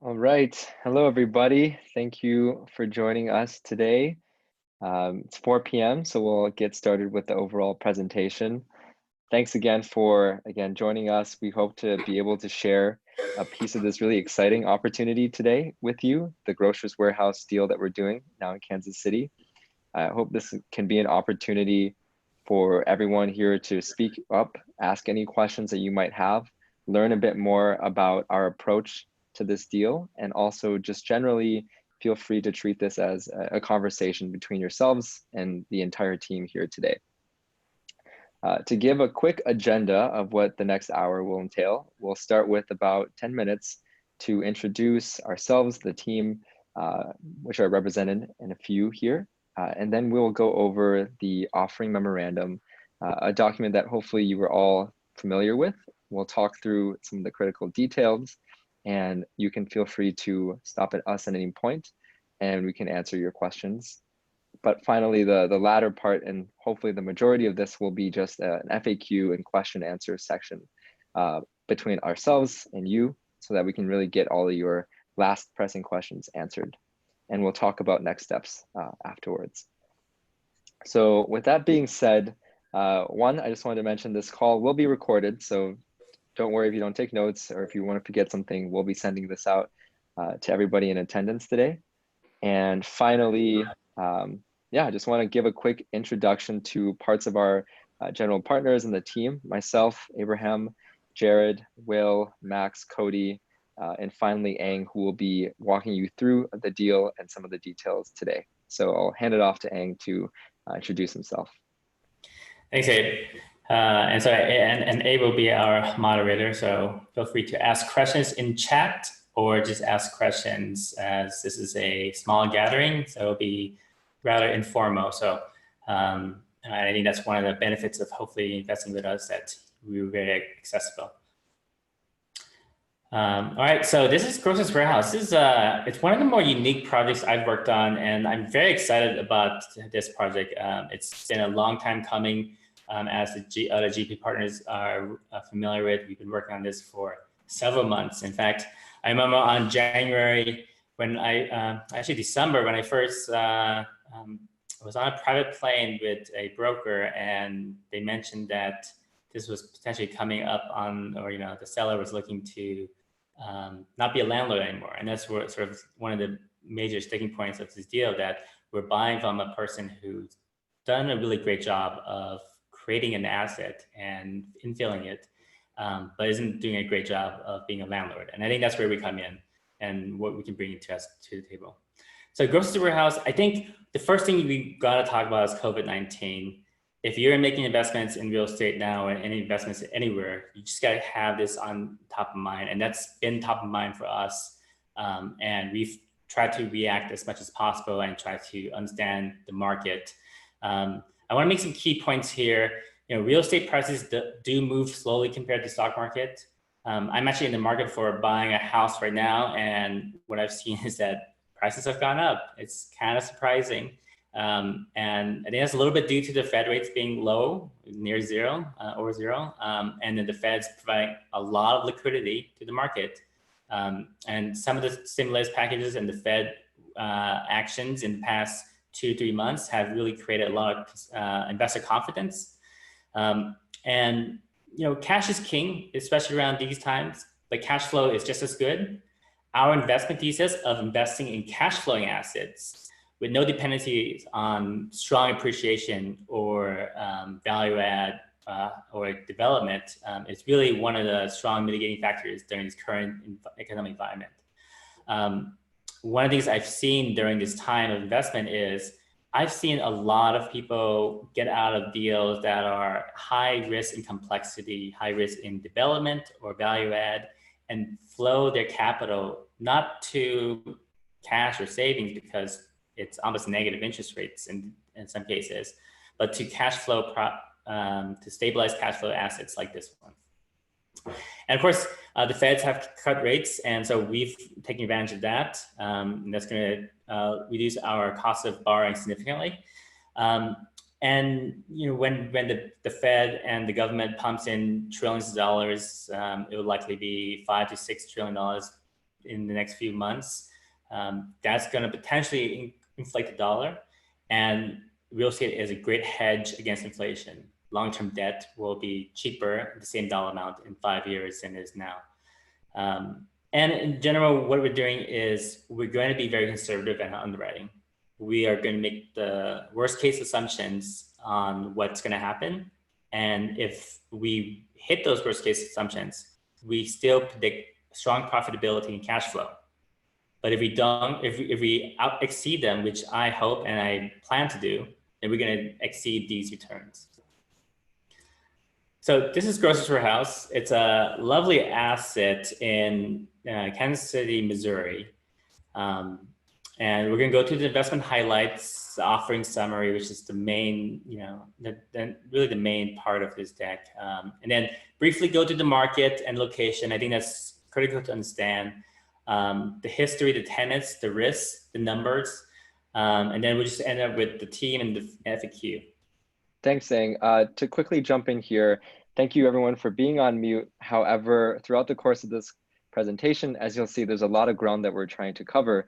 All right. Hello, everybody. Thank you for joining us today. It's 4 p.m., so we'll get started with the overall presentation. Thanks again for joining us. We hope to be able to share a piece of this really exciting opportunity today with you, the Grocers Warehouse deal that we're doing now in Kansas City. I hope this can be an opportunity for everyone here to speak up, ask any questions that you might have, learn a bit more about our approach to this deal, and also just generally feel free to treat this as a conversation between yourselves and the entire team here today. To give a quick agenda of what the next hour will entail, we'll start with about 10 minutes to introduce ourselves, the team, which are represented in a few here. And then we'll go over the offering memorandum, a document that hopefully you were all familiar with. We'll talk through some of the critical details, and you can feel free to stop at us at any point, and we can answer your questions. But finally, the latter part, and hopefully the majority of this, will be just an FAQ and question answer section between ourselves and you, so that we can really get all of your last pressing questions answered. And we'll talk about next steps afterwards. So with that being said, one, I just wanted to mention this call will be recorded, so don't worry if you don't take notes or if you want to forget something. We'll be sending this out to everybody in attendance today. And finally, I just want to give a quick introduction to parts of our general partners and the team, myself, Abraham, Jared, Will, Max, Cody, and finally Ang, who will be walking you through the deal and some of the details today. So I'll hand it off to Ang to introduce himself. Thanks, Abe. And Abe will be our moderator, so feel free to ask questions in chat or just ask questions, as this is a small gathering, so it'll be rather informal. So I think that's one of the benefits of hopefully investing with us, that we were very accessible. All right, so this is Grocers Warehouse. This is it's one of the more unique projects I've worked on, and I'm very excited about this project. It's been a long time coming, as the other GP partners are familiar with. We've been working on this for several months. In fact, I remember on January when actually December, when I first was on a private plane with a broker, and they mentioned that this was potentially coming up on, or the seller was looking to not be a landlord anymore. And that's sort of one of the major sticking points of this deal, that we're buying from a person who's done a really great job of creating an asset and infilling it, but isn't doing a great job of being a landlord. And I think that's where we come in and what we can bring to the table. So Grocers Warehouse, I think the first thing we got to talk about is COVID-19. If you're making investments in real estate now, and any investments anywhere, you just got to have this on top of mind. And that's been top of mind for us. And we've tried to react as much as possible and try to understand the market. I want to make some key points here. Real estate prices do move slowly compared to the stock market. I'm actually in the market for buying a house right now, and what I've seen is that prices have gone up. It's kind of surprising. And I think that's a little bit due to the Fed rates being low, near zero, or zero. And then the Fed's providing a lot of liquidity to the market. And some of the stimulus packages and the Fed actions in the past 2-3 months have really created a lot of investor confidence. And cash is king, especially around these times, but cash flow is just as good. Our investment thesis of investing in cash flowing assets with no dependencies on strong appreciation or value add or development is really one of the strong mitigating factors during this current economic environment. One of the things I've seen during this time of investment is I've seen a lot of people get out of deals that are high risk in complexity, high risk in development or value add, and flow their capital not to cash or savings, because it's almost negative interest rates in some cases, but to cash flow, to stabilize cash flow assets like this one. And of course, the Feds have cut rates, and so we've taken advantage of that. And that's going to reduce our cost of borrowing significantly. And when the Fed and the government pumps in trillions of dollars, it will likely be $5 to $6 trillion in the next few months, that's going to potentially inflate the dollar, and real estate is a great hedge against inflation. Long-term debt will be cheaper, the same dollar amount in 5 years than it is now. And in general, what we're doing is we're going to be very conservative in underwriting. We are going to make the worst case assumptions on what's going to happen. And if we hit those worst case assumptions, we still predict strong profitability and cash flow. But if we don't, if we out exceed them, which I hope and I plan to do, then we're going to exceed these returns. So this is Grocers Warehouse. It's a lovely asset in Kansas City, Missouri. And we're going to go through the investment highlights, the offering summary, which is the main, really the main part of this deck. And then briefly go through the market and location. I think that's critical to understand. The history, the tenants, the risks, the numbers. And then we'll just end up with the team and the FAQ. Thanks, Sang. To quickly jump in here, thank you everyone for being on mute. However, throughout the course of this presentation, as you'll see, there's a lot of ground that we're trying to cover.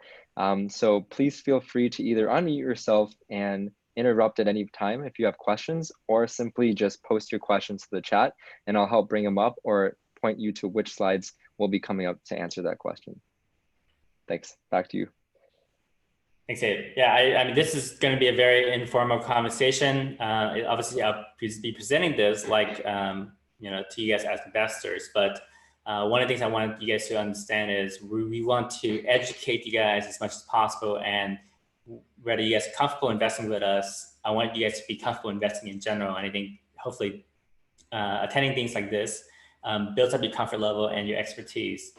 So please feel free to either unmute yourself and interrupt at any time if you have questions, or simply just post your questions to the chat and I'll help bring them up or point you to which slides will be coming up to answer that question. Thanks, back to you. Thanks, Dave. Yeah, I mean, this is going to be a very informal conversation. Obviously, I'll be presenting this like, to you guys as investors, but one of the things I want you guys to understand is we want to educate you guys as much as possible, and whether you guys are comfortable investing with us, I want you guys to be comfortable investing in general. And I think hopefully attending things like this builds up your comfort level and your expertise.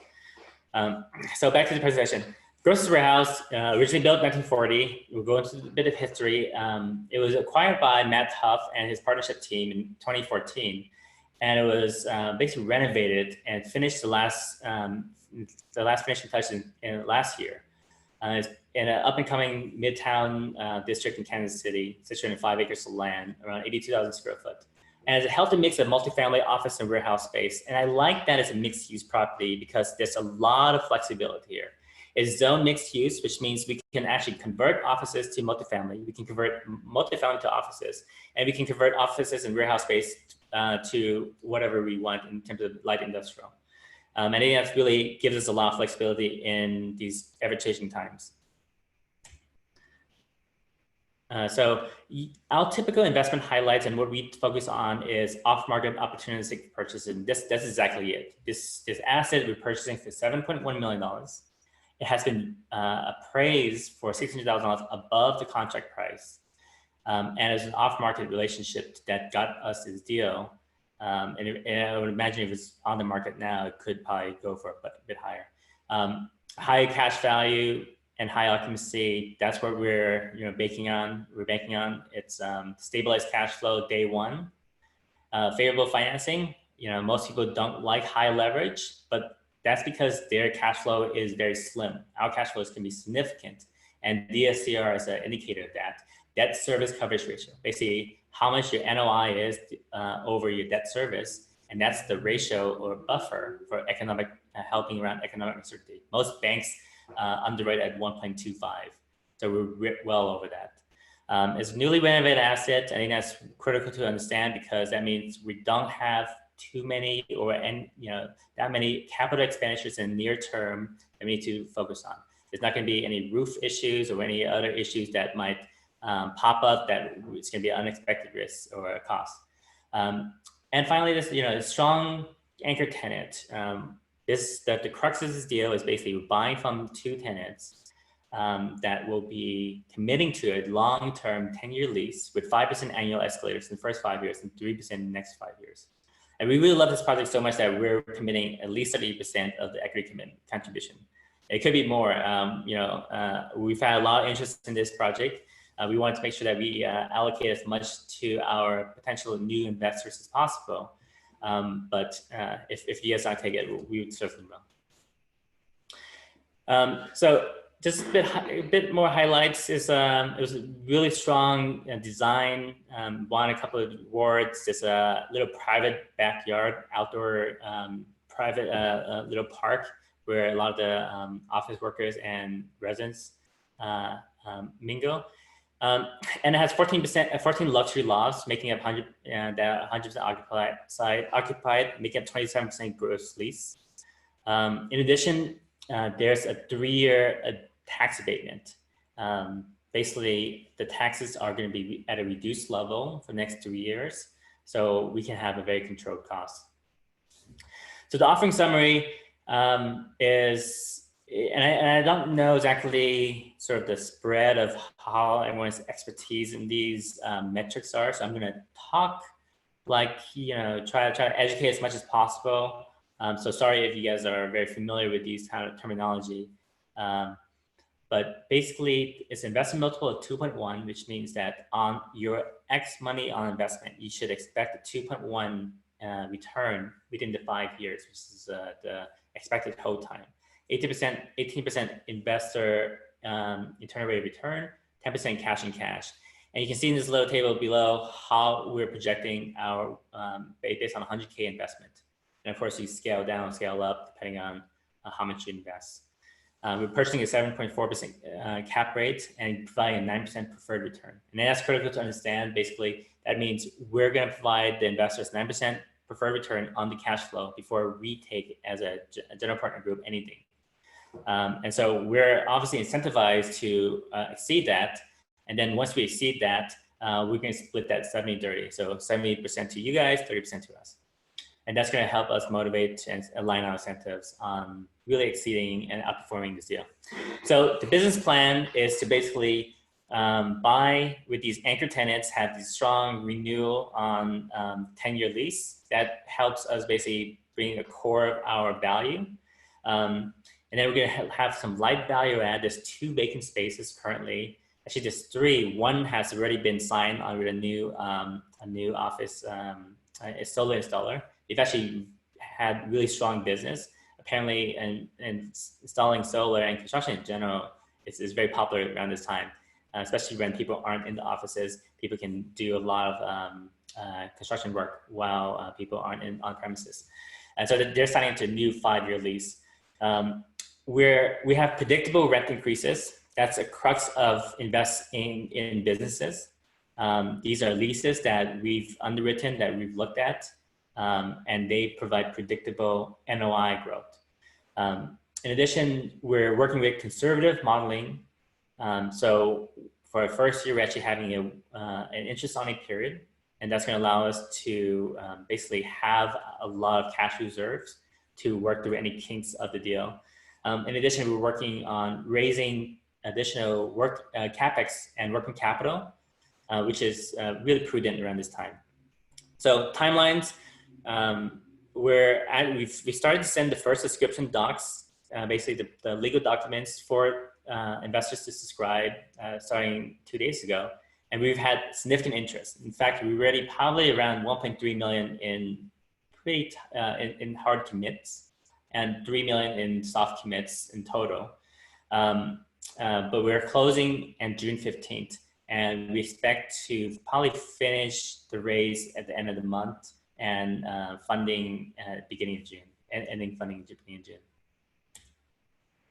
So back to the presentation. Grocers Warehouse, originally built in 1940. We'll go into a bit of history. It was acquired by Matt Huff and his partnership team in 2014. And it was basically renovated and finished the last finishing touch in last year. It's in an up and coming Midtown district in Kansas City, situated in 5 acres of land, around 82,000 square foot. And it's a healthy mix of multifamily office and warehouse space. And I like that it's a mixed use property because there's a lot of flexibility here. It's zone mixed use, which means we can actually convert offices to multifamily. We can convert multifamily to offices, and we can convert offices and warehouse space to whatever we want in terms of light industrial. I think that really gives us a lot of flexibility in these ever-changing times. So our typical investment highlights and what we focus on is off-market opportunistic purchases. That's exactly it. This asset we're purchasing for $7.1 million. It has been appraised for $600,000 above the contract price. And it's an off-market relationship that got us this deal. And I would imagine if it's on the market now, it could probably go for a bit higher. High cash value and high occupancy, that's what we're banking on. It's stabilized cash flow day one. Favorable financing. Most people don't like high leverage, but that's because their cash flow is very slim. Our cash flows can be significant, and DSCR is an indicator of that. Debt service coverage ratio, basically how much your NOI is over your debt service, and that's the ratio or buffer for economic helping around economic uncertainty. Most banks underwrite at 1.25, so we're well over that. It's a newly renovated asset. I think that's critical to understand because that means we don't have too many that many capital expenditures in near term that we need to focus on. There's not going to be any roof issues or any other issues that might pop up that it's going to be unexpected risks or a cost. And finally, this strong anchor tenant. The crux of this deal is basically we're buying from two tenants that will be committing to a long-term 10-year lease with 5% annual escalators in the first 5 years and 3% in the next 5 years. And we really love this project so much that we're committing at least 30% of the equity commitment contribution. It could be more. We've had a lot of interest in this project. We wanted to make sure that we allocate as much to our potential new investors as possible. But if you guys don't take it, we would certainly will. So just a bit more highlights is it was a really strong design, won a couple of awards. There's a little private backyard, outdoor private little park where a lot of the office workers and residents mingle. And it has 14 luxury lofts, making up 100% occupied, making up 27% gross lease. In addition, there's a 3-year tax abatement. Basically, the taxes are going to be at a reduced level for the next 3 years, so we can have a very controlled cost. So the offering summary is, and I don't know exactly sort of the spread of how everyone's expertise in these metrics are. So I'm going to talk like, try to educate as much as possible. So sorry if you guys are very familiar with these kind of terminology. But basically, it's investment multiple of 2.1, which means that on your X money on investment, you should expect a 2.1 return within the 5 years, which is the expected hold time. 18% investor internal rate of return, 10% cash and cash. And you can see in this little table below how we're projecting our based on 100K investment. And of course, you scale down, scale up, depending on how much you invest. We're purchasing a 7.4% cap rate and providing a 9% preferred return. And that's critical to understand. Basically, that means we're going to provide the investors 9% preferred return on the cash flow before we take, as a general partner group, anything. And so we're obviously incentivized to exceed that. And then once we exceed that, we're going to split that 70-30. So 70% to you guys, 30% to us. And that's going to help us motivate and align our incentives on really exceeding and outperforming this deal. So the business plan is to basically buy with these anchor tenants, have this strong renewal on 10-year lease. That helps us basically bring a core of our value. And then we're going to have some light value add. There's 2 vacant spaces currently. Actually, there's 3. One has already been signed on with a new office solar installer. They've actually had really strong business. Apparently, and installing solar and construction in general is very popular around this time, especially when people aren't in the offices. People can do a lot of construction work while people aren't on premises. And so they're signing into a new 5-year lease. We have predictable rent increases. That's a crux of investing in businesses. These are leases that we've underwritten, that we've looked at. And they provide predictable NOI growth. In addition, we're working with conservative modeling. So for our first year, we're actually having an interest-only period, and that's going to allow us to basically have a lot of cash reserves to work through any kinks of the deal. In addition, we're working on raising additional capex and working capital, which is really prudent around this time. So timelines. We started to send the first subscription docs, basically the legal documents for investors to subscribe starting 2 days ago. And we've had significant interest. In fact, we're already probably around 1.3 million in in hard commits and 3 million in soft commits in total. But we're closing on June 15th, and we expect to probably finish the raise at the end of the month and funding at the beginning of June, and ending funding at the beginning of June.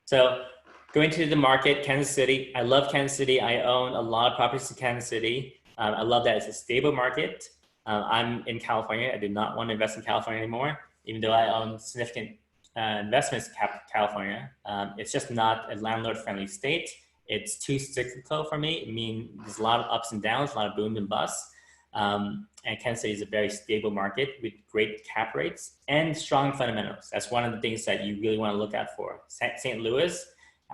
So going to the market, Kansas City. I love Kansas City. I own a lot of properties in Kansas City. I love that it's a stable market. I'm in California. I do not want to invest in California anymore, even though I own significant investments in California. It's just not a landlord-friendly state. It's too cyclical for me. I mean, there's a lot of ups and downs, a lot of boom and busts. And Kansas City is a very stable market with great cap rates and strong fundamentals. That's one of the things that you really want to look out for. St. Louis,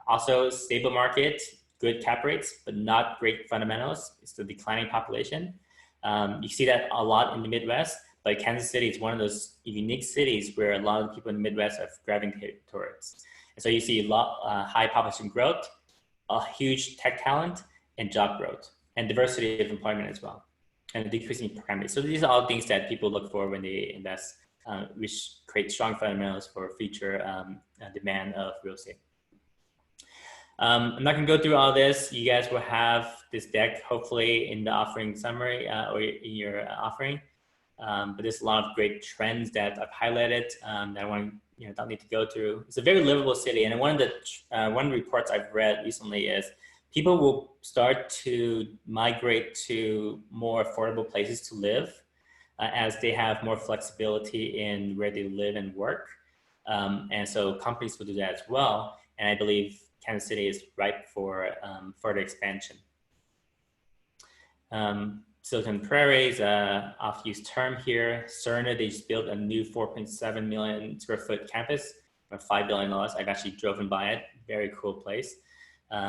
also stable market, good cap rates, but not great fundamentals. It's the declining population. You see that a lot in the Midwest, but Kansas City is one of those unique cities where a lot of people in the Midwest are gravitating towards. And so you see a lot high population growth, a huge tech talent, and job growth, and diversity of employment as well, and a decreasing crime rate. So these are all things that people look for when they invest, which create strong fundamentals for future demand of real estate. I'm not going to go through all this. You guys will have this deck hopefully in the offering summary or in your offering. but there's a lot of great trends that I've highlighted that I want to, don't need to go through. It's a very livable city, and one of the reports I've read recently is people will start to migrate to more affordable places to live as they have more flexibility in where they live and work. And so companies will do that as well. And I believe Kansas City is ripe for further expansion. Silicon Prairie is an off-use term here. Cerner, they just built a new 4.7 million square foot campus for $5 billion. I've actually driven by it. Very cool place.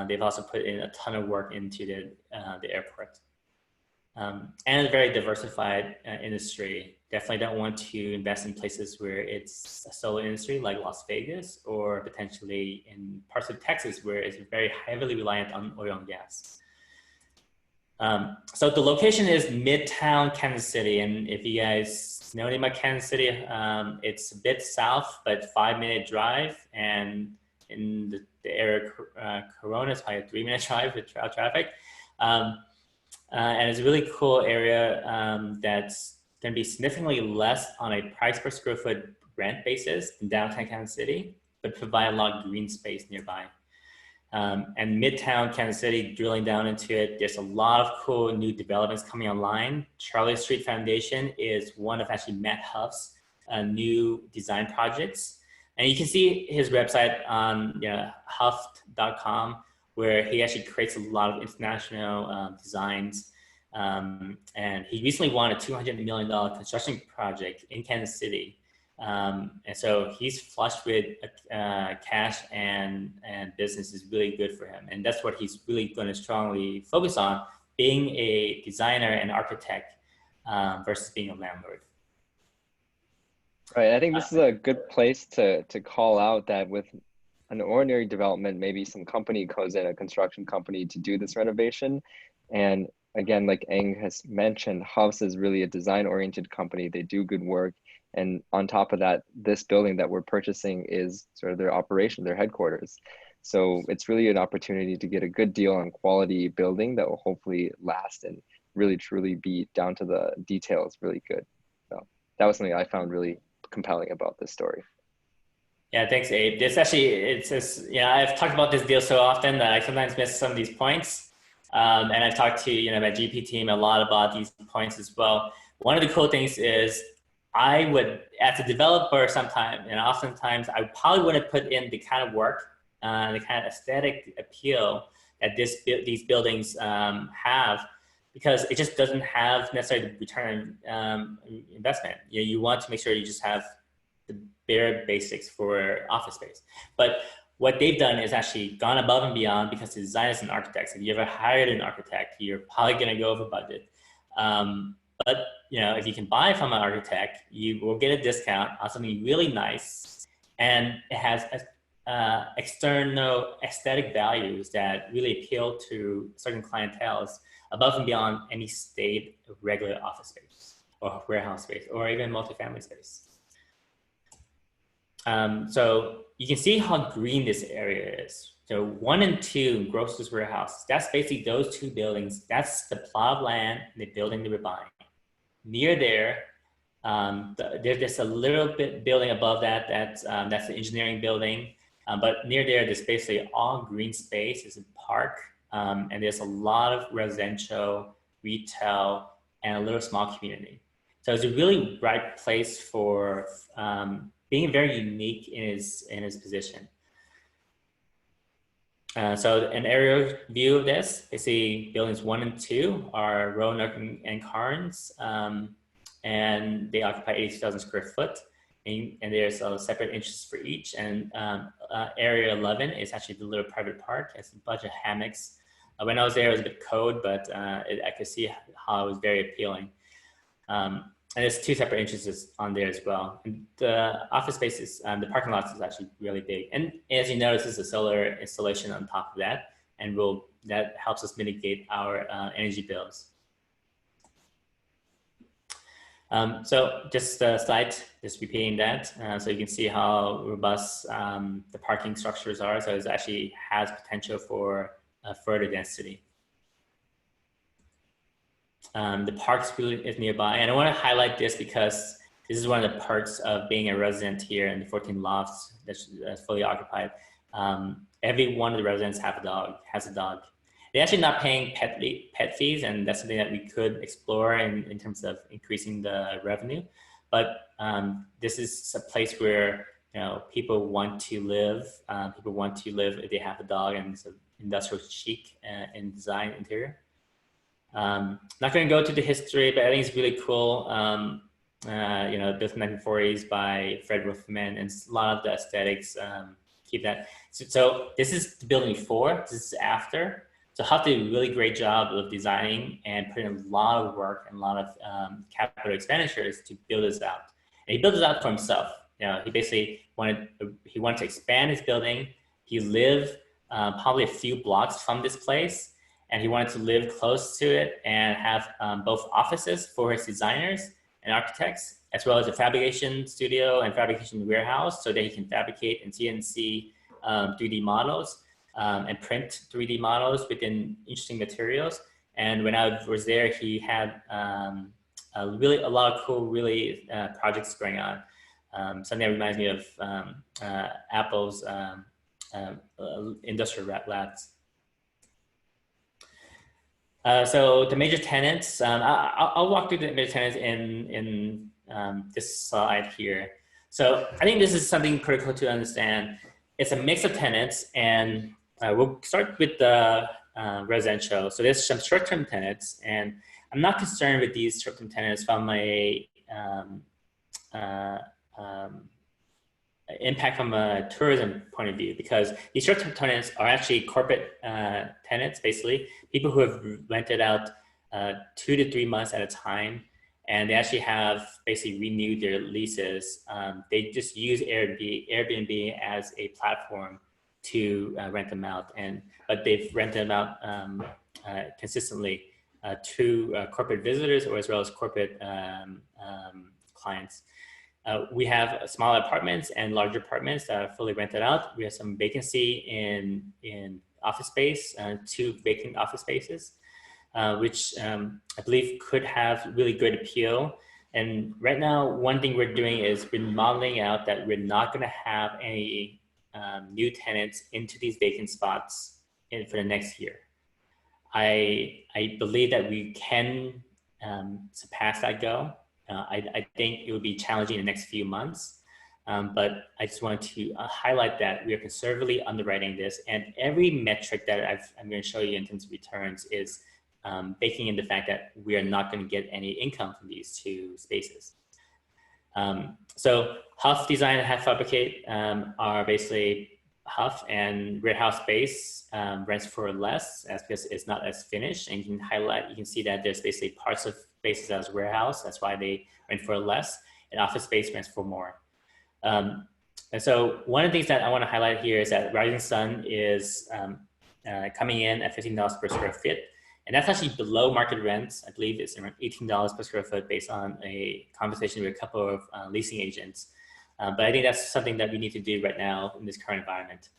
They've also put in a ton of work into the airport. And a very diversified industry. Definitely don't want to invest in places where it's a solo industry like Las Vegas, or potentially in parts of Texas where it's very heavily reliant on oil and gas. So the location is Midtown Kansas City. And if you guys know anything about Kansas City, it's a bit south, but 5-minute drive. And in the area Corona, it's probably a 3-minute drive with traffic. And it's a really cool area that's going to be significantly less on a price per square foot rent basis than downtown Kansas City, but provide a lot of green space nearby. And Midtown Kansas City, drilling down into it, there's a lot of cool new developments coming online. Charlie Street Foundation is one of actually Matt Huff's new design projects. And you can see his website on huff.com, where he actually creates a lot of international designs. And he recently won a $200 million construction project in Kansas City. And so he's flushed with cash, and business is really good for him. And that's what he's really going to strongly focus on, being a designer and architect versus being a landlord. Right. I think this is a good place to call out that with an ordinary development, maybe some company goes in, a construction company, to do this renovation. And again, like Eng has mentioned, House is really a design-oriented company. They do good work. And on top of that, this building that we're purchasing is sort of their operation, their headquarters. So it's really an opportunity to get a good deal on quality building that will hopefully last and really truly be down to the details really good. So that was something I found really compelling about this story. Yeah, thanks, Abe. This actually, I've talked about this deal so often that I sometimes miss some of these points. And I've talked to, my GP team a lot about these points as well. One of the cool things is I would, as a developer oftentimes I probably wouldn't put in the kind of work, the kind of aesthetic appeal that these buildings have, because it just doesn't have necessarily the return investment. You want to make sure you just have the bare basics for office space. But what they've done is actually gone above and beyond, because the designers and architects, if you ever hired an architect, you're probably going to go over budget. But if you can buy from an architect, you will get a discount on something really nice, and it has external aesthetic values that really appeal to certain clienteles above and beyond any state regular office space or warehouse space or even multifamily space. So you can see how green this area is. So 1 and 2 Grocers warehouse, that's basically those 2 buildings. That's the plot of land and the building they were buying. Near there, there's just a little bit building above that. That's the engineering building. But near there, there's basically all green space. It's a park. And there's a lot of residential, retail, and a little small community. So it's a really right place for being very unique in his position. So an aerial view of this, you see buildings 1 and 2 are Roanoke and Carnes, and they occupy 82,000 square foot. And there's a separate interests for each. And area 11 is actually the little private park. It's a bunch of hammocks. When I was there, it was a bit cold, but I could see how it was very appealing. And there's 2 separate entrances on there as well. And the office spaces, the parking lot is actually really big. And as you notice, there's a solar installation on top of that, and that helps us mitigate our energy bills. So just a slide, just repeating that, so you can see how robust the parking structures are. So it actually has potential for further density. The parks really is nearby. And I want to highlight this because this is one of the perks of being a resident here in the 14 lofts that's fully occupied. Every one of the residents has a dog. They're actually not paying pet fees, and that's something that we could explore in terms of increasing the revenue. But this is a place where people want to live. People want to live if they have a dog, and it's an industrial chic in design interior. Not going to go to the history, but I think it's really cool. Built in the 1940s by Fred Wolfman, and a lot of the aesthetics keep that. So this is the building before, this is after. So Huff did a really great job of designing and putting a lot of work and a lot of capital expenditures to build this out. And he built this out for himself. He basically wanted to expand his building. He lived probably a few blocks from this place, and he wanted to live close to it and have both offices for his designers and architects, as well as a fabrication studio and fabrication warehouse, so that he can fabricate and CNC 3D models and print 3D models within interesting materials. And when I was there, he had a lot of cool projects going on. Something that reminds me of Apple's industrial labs. So the major tenants, I'll walk through the major tenants in this slide here. So I think this is something critical to understand. It's a mix of tenants, and we'll start with the residential. So there's some short-term tenants, and I'm not concerned with these short-term tenants from a impact from a tourism point of view, because these short-term tenants are actually corporate tenants, basically people who have rented out 2 to 3 months at a time, and they actually have basically renewed their leases. They just use Airbnb as a platform to rent them out, but they've rented them out consistently to corporate visitors or as well as corporate clients. We have smaller apartments and larger apartments that are fully rented out. We have some vacancy in office space, 2 vacant office spaces, which I believe could have really good appeal. And right now, one thing we're doing is we're modeling out that we're not going to have any new tenants into these vacant spots for the next year. I believe that we can surpass that goal. I think it would be challenging in the next few months, but I just wanted to highlight that we are conservatively underwriting this, and every metric that I'm going to show you in terms of returns is baking in the fact that we are not going to get any income from these 2 spaces. So Huff Design and Huff Fabricate are basically Huff and warehouse space rents for less, because it's not as finished, and you can see that there's basically parts of spaces as warehouse. That's why they rent for less, and office space rents for more. And so one of the things that I want to highlight here is that Rising Sun is coming in at $15 per square foot. And that's actually below market rents. I believe it's around $18 per square foot based on a conversation with a couple of leasing agents. But I think that's something that we need to do right now in this current environment.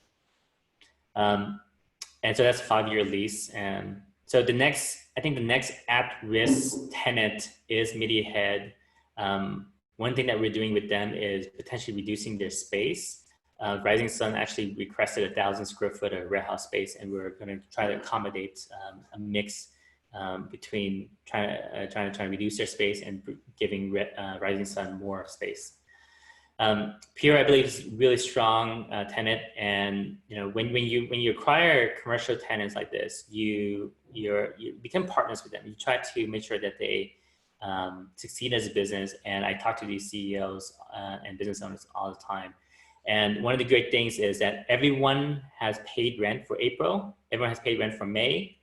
And so that's a 5-year lease. And so I think the next at-risk tenant is Mediahead. One thing that we're doing with them is potentially reducing their space. Rising Sun actually requested 1,000 square foot of warehouse space, and we're going to try to accommodate a mix between trying to reduce their space and giving Rising Sun more space. Pure, I believe, is a really strong tenant, and when you acquire commercial tenants like this, you become partners with them. You try to make sure that they succeed as a business. And I talk to these CEOs and business owners all the time. And one of the great things is that everyone has paid rent for April. Everyone has paid rent for May.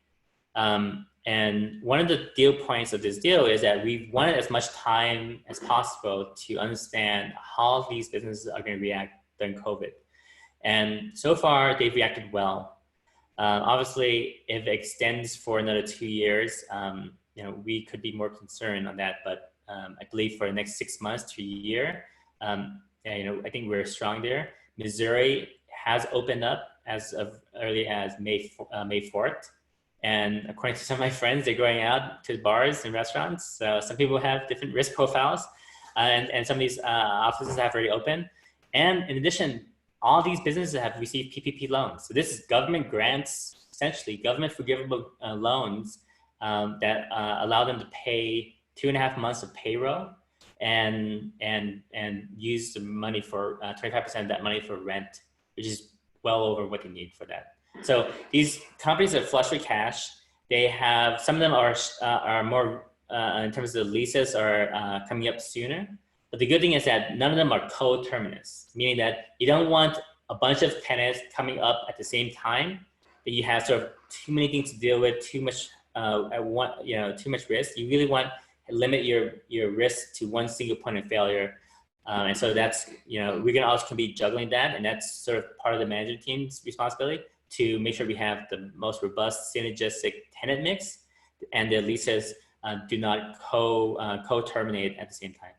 And one of the deal points of this deal is that we wanted as much time as possible to understand how these businesses are going to react during COVID. And so far, they've reacted well. Obviously, if it extends for another 2 years, we could be more concerned on that. But I believe for the next 6 months to a year, I think we're strong there. Missouri has opened up as of early as May 4th. And according to some of my friends, they're going out to bars and restaurants. So some people have different risk profiles, and some of these offices have already opened. And in addition, all these businesses have received PPP loans. So this is government grants, essentially government forgivable loans that allow them to pay 2.5 months of payroll and use the money for 25% of that money for rent, which is well over what they need for that. So these companies are flush with cash. They have, some of them are more in terms of the leases are coming up sooner. But the good thing is that none of them are coterminous, meaning that you don't want a bunch of tenants coming up at the same time that you have sort of too many things to deal with, too much too much risk. You really want to limit your risk to one single point of failure. And so that's, we're gonna also be juggling that, and that's sort of part of the management team's responsibility to make sure we have the most robust synergistic tenant mix and the leases do not co-terminate at the same time.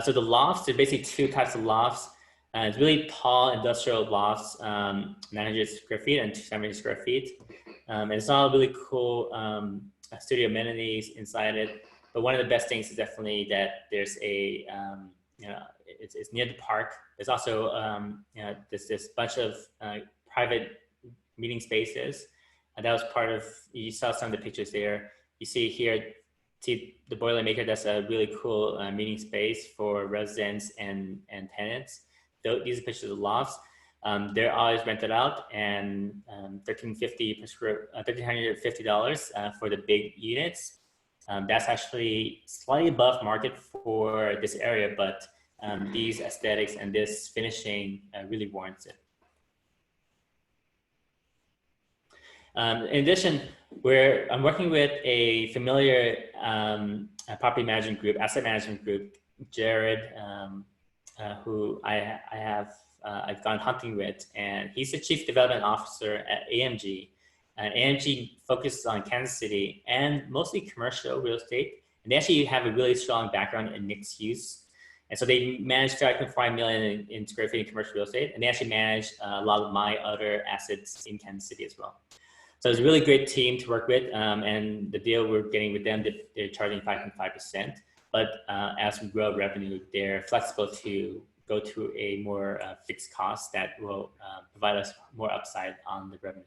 So the lofts, there are basically two types of lofts. It's really tall industrial lofts, 900 square feet and 700 square feet. And it's all really cool studio amenities inside it. But one of the best things is definitely that there's a, it's near the park. There's also, this bunch of private meeting spaces. And that was part of, you saw some of the pictures there. You see here, see the Boilermaker, that's a really cool meeting space for residents and tenants. These are pictures of the lofts. They're always rented out, and $1,350 for the big units. That's actually slightly above market for this area, but these aesthetics and this finishing really warrants it. In addition, I'm working with a familiar property management group, asset management group, Jared, who I've gone hunting with, and he's the chief development officer at AMG. And AMG focuses on Kansas City and mostly commercial real estate. And they actually have a really strong background in mixed use. And so they manage 5.5 million in square feet in commercial real estate. And they actually manage a lot of my other assets in Kansas City as well. So it's a really great team to work with. And the deal we're getting with them, they're charging 5.5%. But as we grow revenue, they're flexible to go to a more fixed cost that will provide us more upside on the revenue.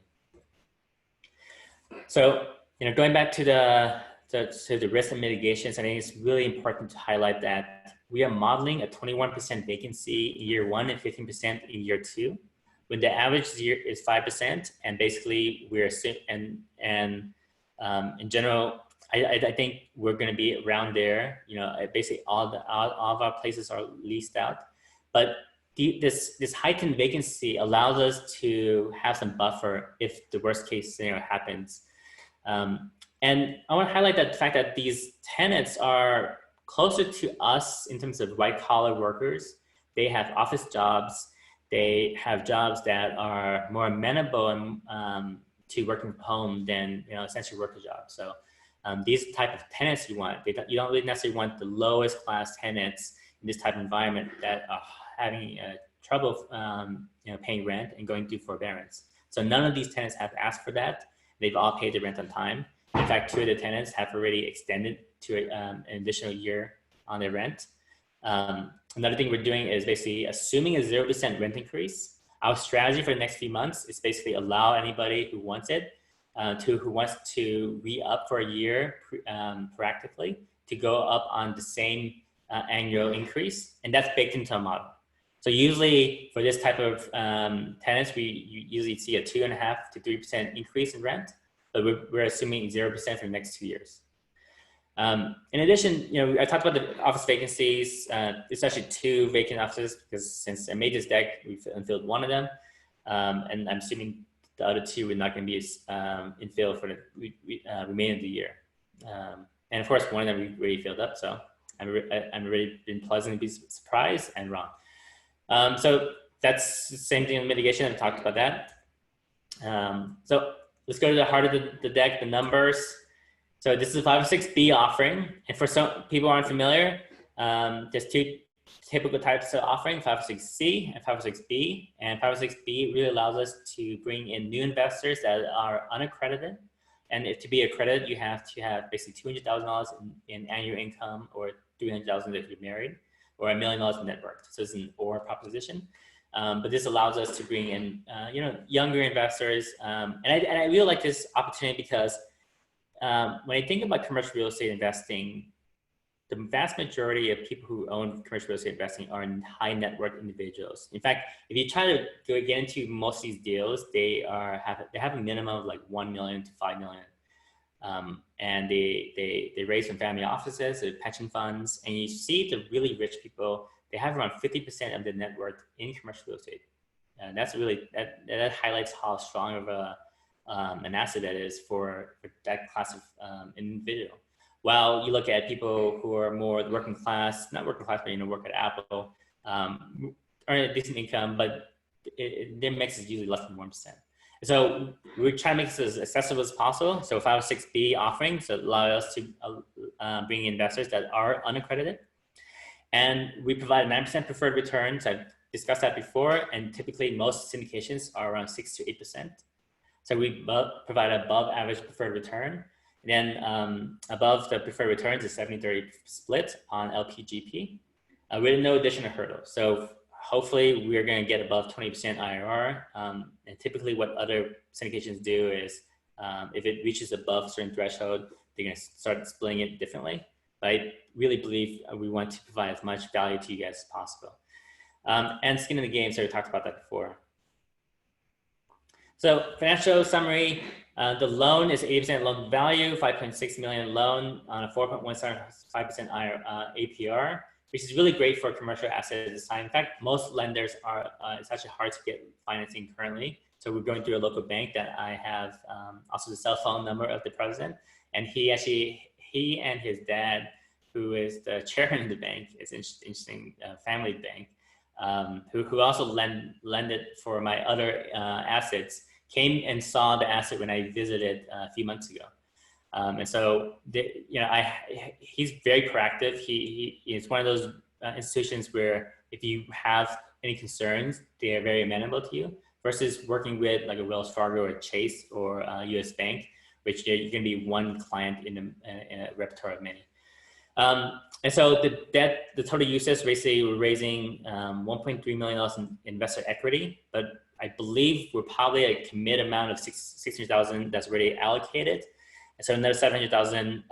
So, going back to the risk and mitigations, I think it's really important to highlight that we are modeling a 21% vacancy in year 1 and 15% in year 2, when the average year is 5%, and basically we're assuming, and in general, I think we're going to be around there. Basically all of our places are leased out, but this heightened vacancy allows us to have some buffer if the worst case scenario happens. And I want to highlight the fact that these tenants are closer to us in terms of white collar workers. They have office jobs. They have jobs that are more amenable to working from home than essentially worker jobs. So these type of tenants you want, you don't really necessarily want the lowest class tenants in this type of environment that are having trouble paying rent and going through forbearance. So none of these tenants have asked for that. They've all paid the rent on time. In fact, 2 of the tenants have already extended to an additional year on their rent. Another thing we're doing is basically assuming a 0% rent increase. Our strategy for the next few months is basically allow anybody who wants it, who wants to re-up for a year proactively, to go up on the same annual increase, and that's baked into our model. So usually for this type of tenants, you usually see a 2.5 to 3% increase in rent, but we're assuming 0% for the next 2 years. In addition, I talked about the office vacancies. There's actually 2 vacant offices because since I made this deck, we've infilled 1 of them, and I'm assuming the other 2 are not going to be infilled for the remainder of the year. And of course, 1 of them we already filled up, so I'm already been pleasantly surprised and wrong. So that's the same thing in mitigation. I've talked about that. So let's go to the heart of the deck, the numbers. So this is a 506B offering. And for some people who aren't familiar, there's typical types of offering, 506C and 506B. And 506B really allows us to bring in new investors that are unaccredited. And if to be accredited, you have to have basically $200,000 in annual income, or $300,000 if you're married, or $1 million in net worth. So it's an or proposition. But this allows us to bring in, younger investors. And I really like this opportunity because when I think about commercial real estate investing, the vast majority of people who own commercial real estate investing are high net worth individuals. In fact, if you try to get into most of these deals, they have a minimum of like 1 million to 5 million. And they raise from family offices, pension funds, and you see the really rich people, they have around 50% of the net worth in commercial real estate. And that's really, that highlights how strong of an asset that is for that class of individual. While you look at people who are more working class, not working class, but work at Apple, earn a decent income, but their mix is usually less than 1%. So we're trying to make this as accessible as possible. So 506B offerings allow us to bring in investors that are unaccredited. And we provide 9% preferred returns. I've discussed that before. And typically most syndications are around 6 to 8%. So we provide above average preferred return. Then above the preferred returns is 70-30 split on LPGP with no additional hurdle. So hopefully we're going to get above 20% IRR. And typically what other syndications do is if it reaches above a certain threshold, they're going to start splitting it differently. But I really believe we want to provide as much value to you guys as possible. And skin in the game, so we talked about that before. So financial summary, the loan is 80% loan value, 5.6 million loan on a 4.15% APR, which is really great for a commercial asset at this time. In fact, most lenders are, it's actually hard to get financing currently. So we're going through a local bank that I have also the cell phone number of the president. And he and his dad, who is the chairman of the bank, it's an interesting family bank, who also lended for my other assets, came and saw the asset when I visited a few months ago. And so, he's very proactive. He is one of those institutions where if you have any concerns, they are very amenable to you, versus working with like a Wells Fargo or Chase or US Bank, which you're going to be one client in a repertoire of many. And so the total uses, basically we're raising $1.3 million in investor equity, but I believe we're probably a commit amount of $600,000 that's already allocated. And so another $700,000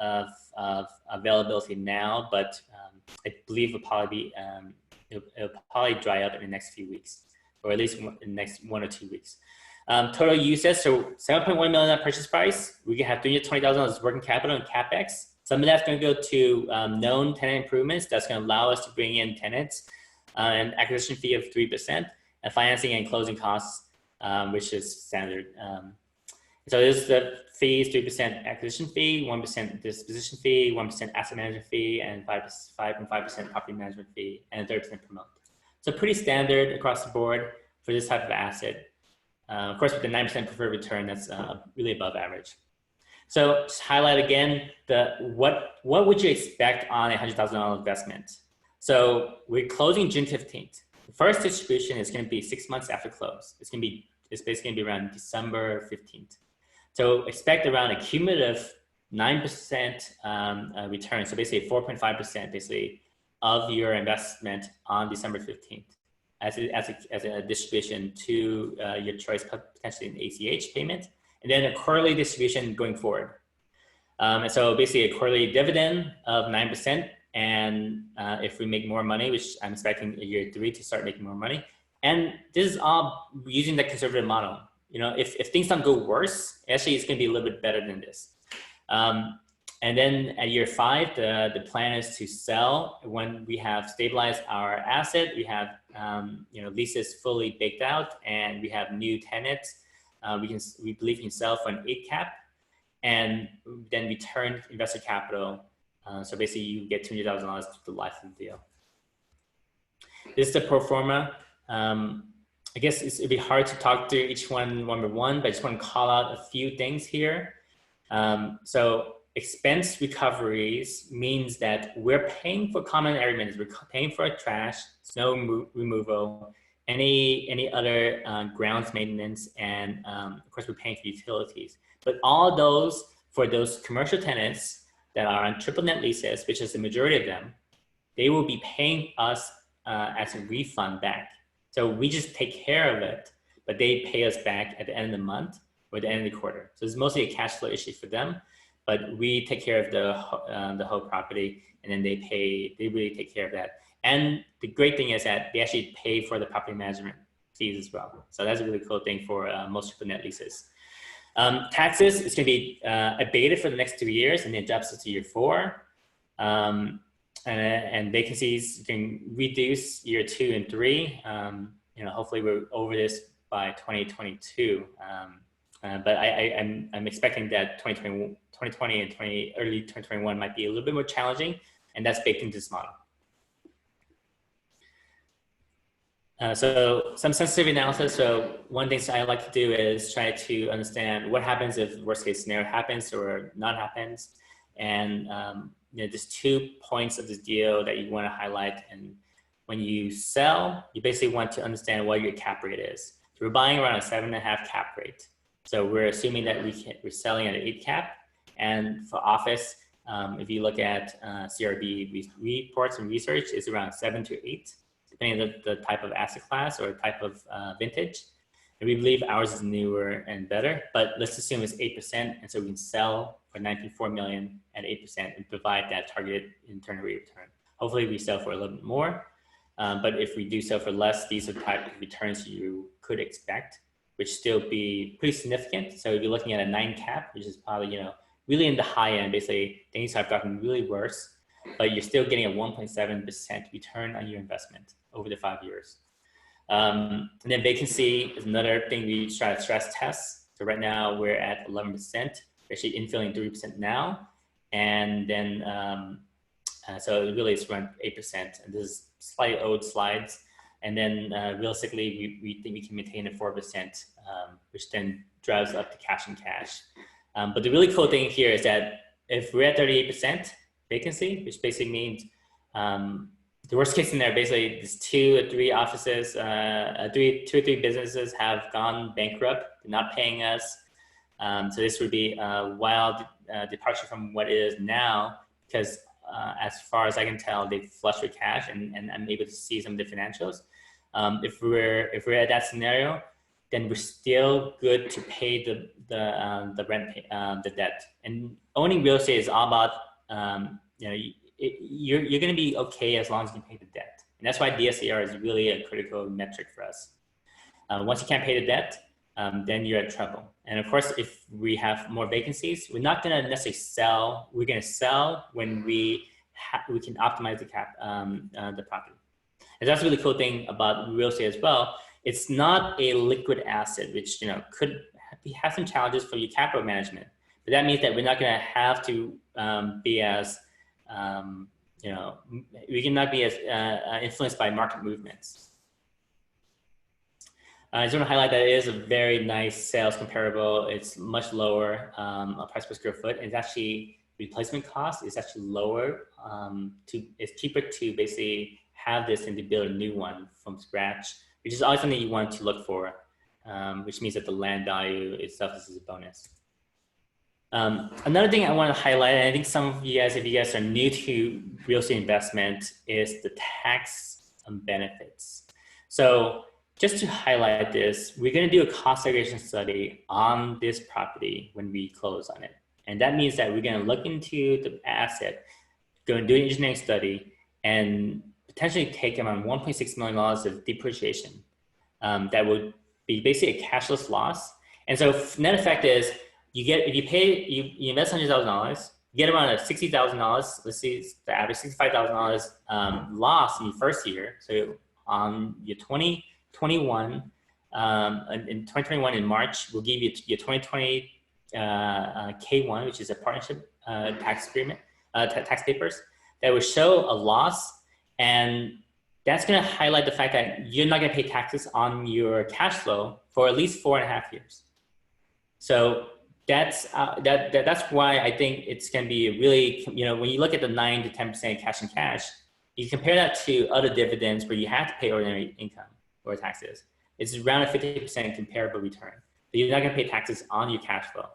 of availability now, but I believe it'll probably dry up in the next few weeks, or at least in the next 1 or 2 weeks. Total uses, so $7.1 million purchase price. We can have $320,000 working capital and CapEx. Some of that's going to go to known tenant improvements. That's going to allow us to bring in tenants, an acquisition fee of 3%, and financing and closing costs, which is standard. So this is the fees: 3% acquisition fee, 1% disposition fee, 1% asset management fee, and 5.5% property management fee, and 30% promote. So pretty standard across the board for this type of asset. Of course, with the 9% preferred return, that's really above average. So just highlight again, what would you expect on a $100,000 investment? So we're closing June 15th. The first distribution is going to be 6 months after close. It's basically going to be around December 15th. So expect around a cumulative 9% return. So basically 4.5% basically of your investment on December 15th as a distribution to your choice, potentially an ACH payment, and then a quarterly distribution going forward. And so basically a quarterly dividend of 9%. And if we make more money, which I'm expecting year 3 to start making more money. And this is all using the conservative model. If things don't go worse, actually it's going to be a little bit better than this. And then at year 5, the plan is to sell when we have stabilized our asset. We have leases fully baked out, and we have new tenants. We believe we can sell for an 8 cap, and then return investor capital. So basically, you get $200,000 to the life of the deal. This is the pro forma. I guess it'd be hard to talk to each one by one, but I just want to call out a few things here. So expense recoveries means that we're paying for common area maintenance, we're paying for trash, snow removal, any other grounds maintenance, and of course we're paying for utilities. But all those, for those commercial tenants that are on triple net leases, which is the majority of them, they will be paying us as a refund back. So we just take care of it, but they pay us back at the end of the month or the end of the quarter. So it's mostly a cash flow issue for them, but we take care of the whole property, and then they really take care of that. And the great thing is that they actually pay for the property management fees as well. So that's a really cool thing for most triple net leases. Taxes, it's going to be abated for the next 2 years, and then drops to year 4. And vacancies can reduce year 2 and 3. Hopefully we're over this by 2022. But I'm expecting that 2020 and early 2021 might be a little bit more challenging, and that's baked into this model. So some sensitivity analysis. So one thing I like to do is try to understand what happens if worst case scenario happens or not happens. And there's 2 points of this deal that you want to highlight. And when you sell, you basically want to understand what your cap rate is. So we're buying around a 7.5 cap rate. So we're assuming that we're selling at an 8 cap. And for office, if you look at CRB reports and research, it's around 7 to 8, depending on the type of asset class or type of vintage. And we believe ours is newer and better, but let's assume it's 8%. And so we can sell for $94 million at 8% and provide that targeted internal rate of return. Hopefully we sell for a little bit more. But if we do sell for less, these are the type of returns you could expect, which still be pretty significant. So if you're looking at a 9 cap, which is probably, really in the high end, basically things have gotten really worse, but you're still getting a 1.7% return on your investment over the 5 years. And then vacancy is another thing we try to stress test. So right now we're at 11%, we're actually infilling 3% now. And then, so it really is around 8%. And this is slightly old slides. And then realistically, we think we can maintain a 4%, which then drives up the cash and cash. But the really cool thing here is that if we're at 38% vacancy, which basically means the worst case scenario, basically there's 2 or 3 offices, 2 or 3 businesses have gone bankrupt, they're not paying us. So this would be a wild departure from what it is now, because as far as I can tell, they flush with cash, and I'm able to see some of the financials. If we're at that scenario, then we're still good to pay the rent, the debt. And owning real estate is all about you're going to be okay as long as you pay the debt, and that's why DSCR is really a critical metric for us. Once you can't pay the debt, then you're at trouble. And of course, if we have more vacancies, we're not going to necessarily sell. We're going to sell when we can optimize the property. And that's a really cool thing about real estate as well. It's not a liquid asset, which could have some challenges for your capital management. But that means that we're not going to have to be as we cannot be as influenced by market movements. I just want to highlight that it is a very nice sales comparable. It's much lower price per square foot. It's actually replacement cost is actually lower. It's cheaper to basically have this and to build a new one from scratch, which is always something you want to look for, which means that the land value itself is a bonus. Another thing I want to highlight, and I think some of you guys, if you guys are new to real estate investment, is the tax benefits. So just to highlight this, we're going to do a cost segregation study on this property when we close on it. And that means that we're going to look into the asset, go and do an engineering study, and potentially take around $1.6 million of depreciation. That would be basically a cashless loss. And so net effect is, you invest $100,000, you get around $60,000. Let's see, the average $65,000 loss in your first year. So on your 2021, in 2021 in March, we'll give you your 2020 K1, which is a partnership tax agreement, tax papers that will show a loss, and that's going to highlight the fact that you're not going to pay taxes on your cash flow for at least 4.5 years. So that's why I think it's going to be really, when you look at the 9 to 10% cash and cash, you compare that to other dividends where you have to pay ordinary income or taxes. It's around a 50% comparable return. So you're not going to pay taxes on your cash flow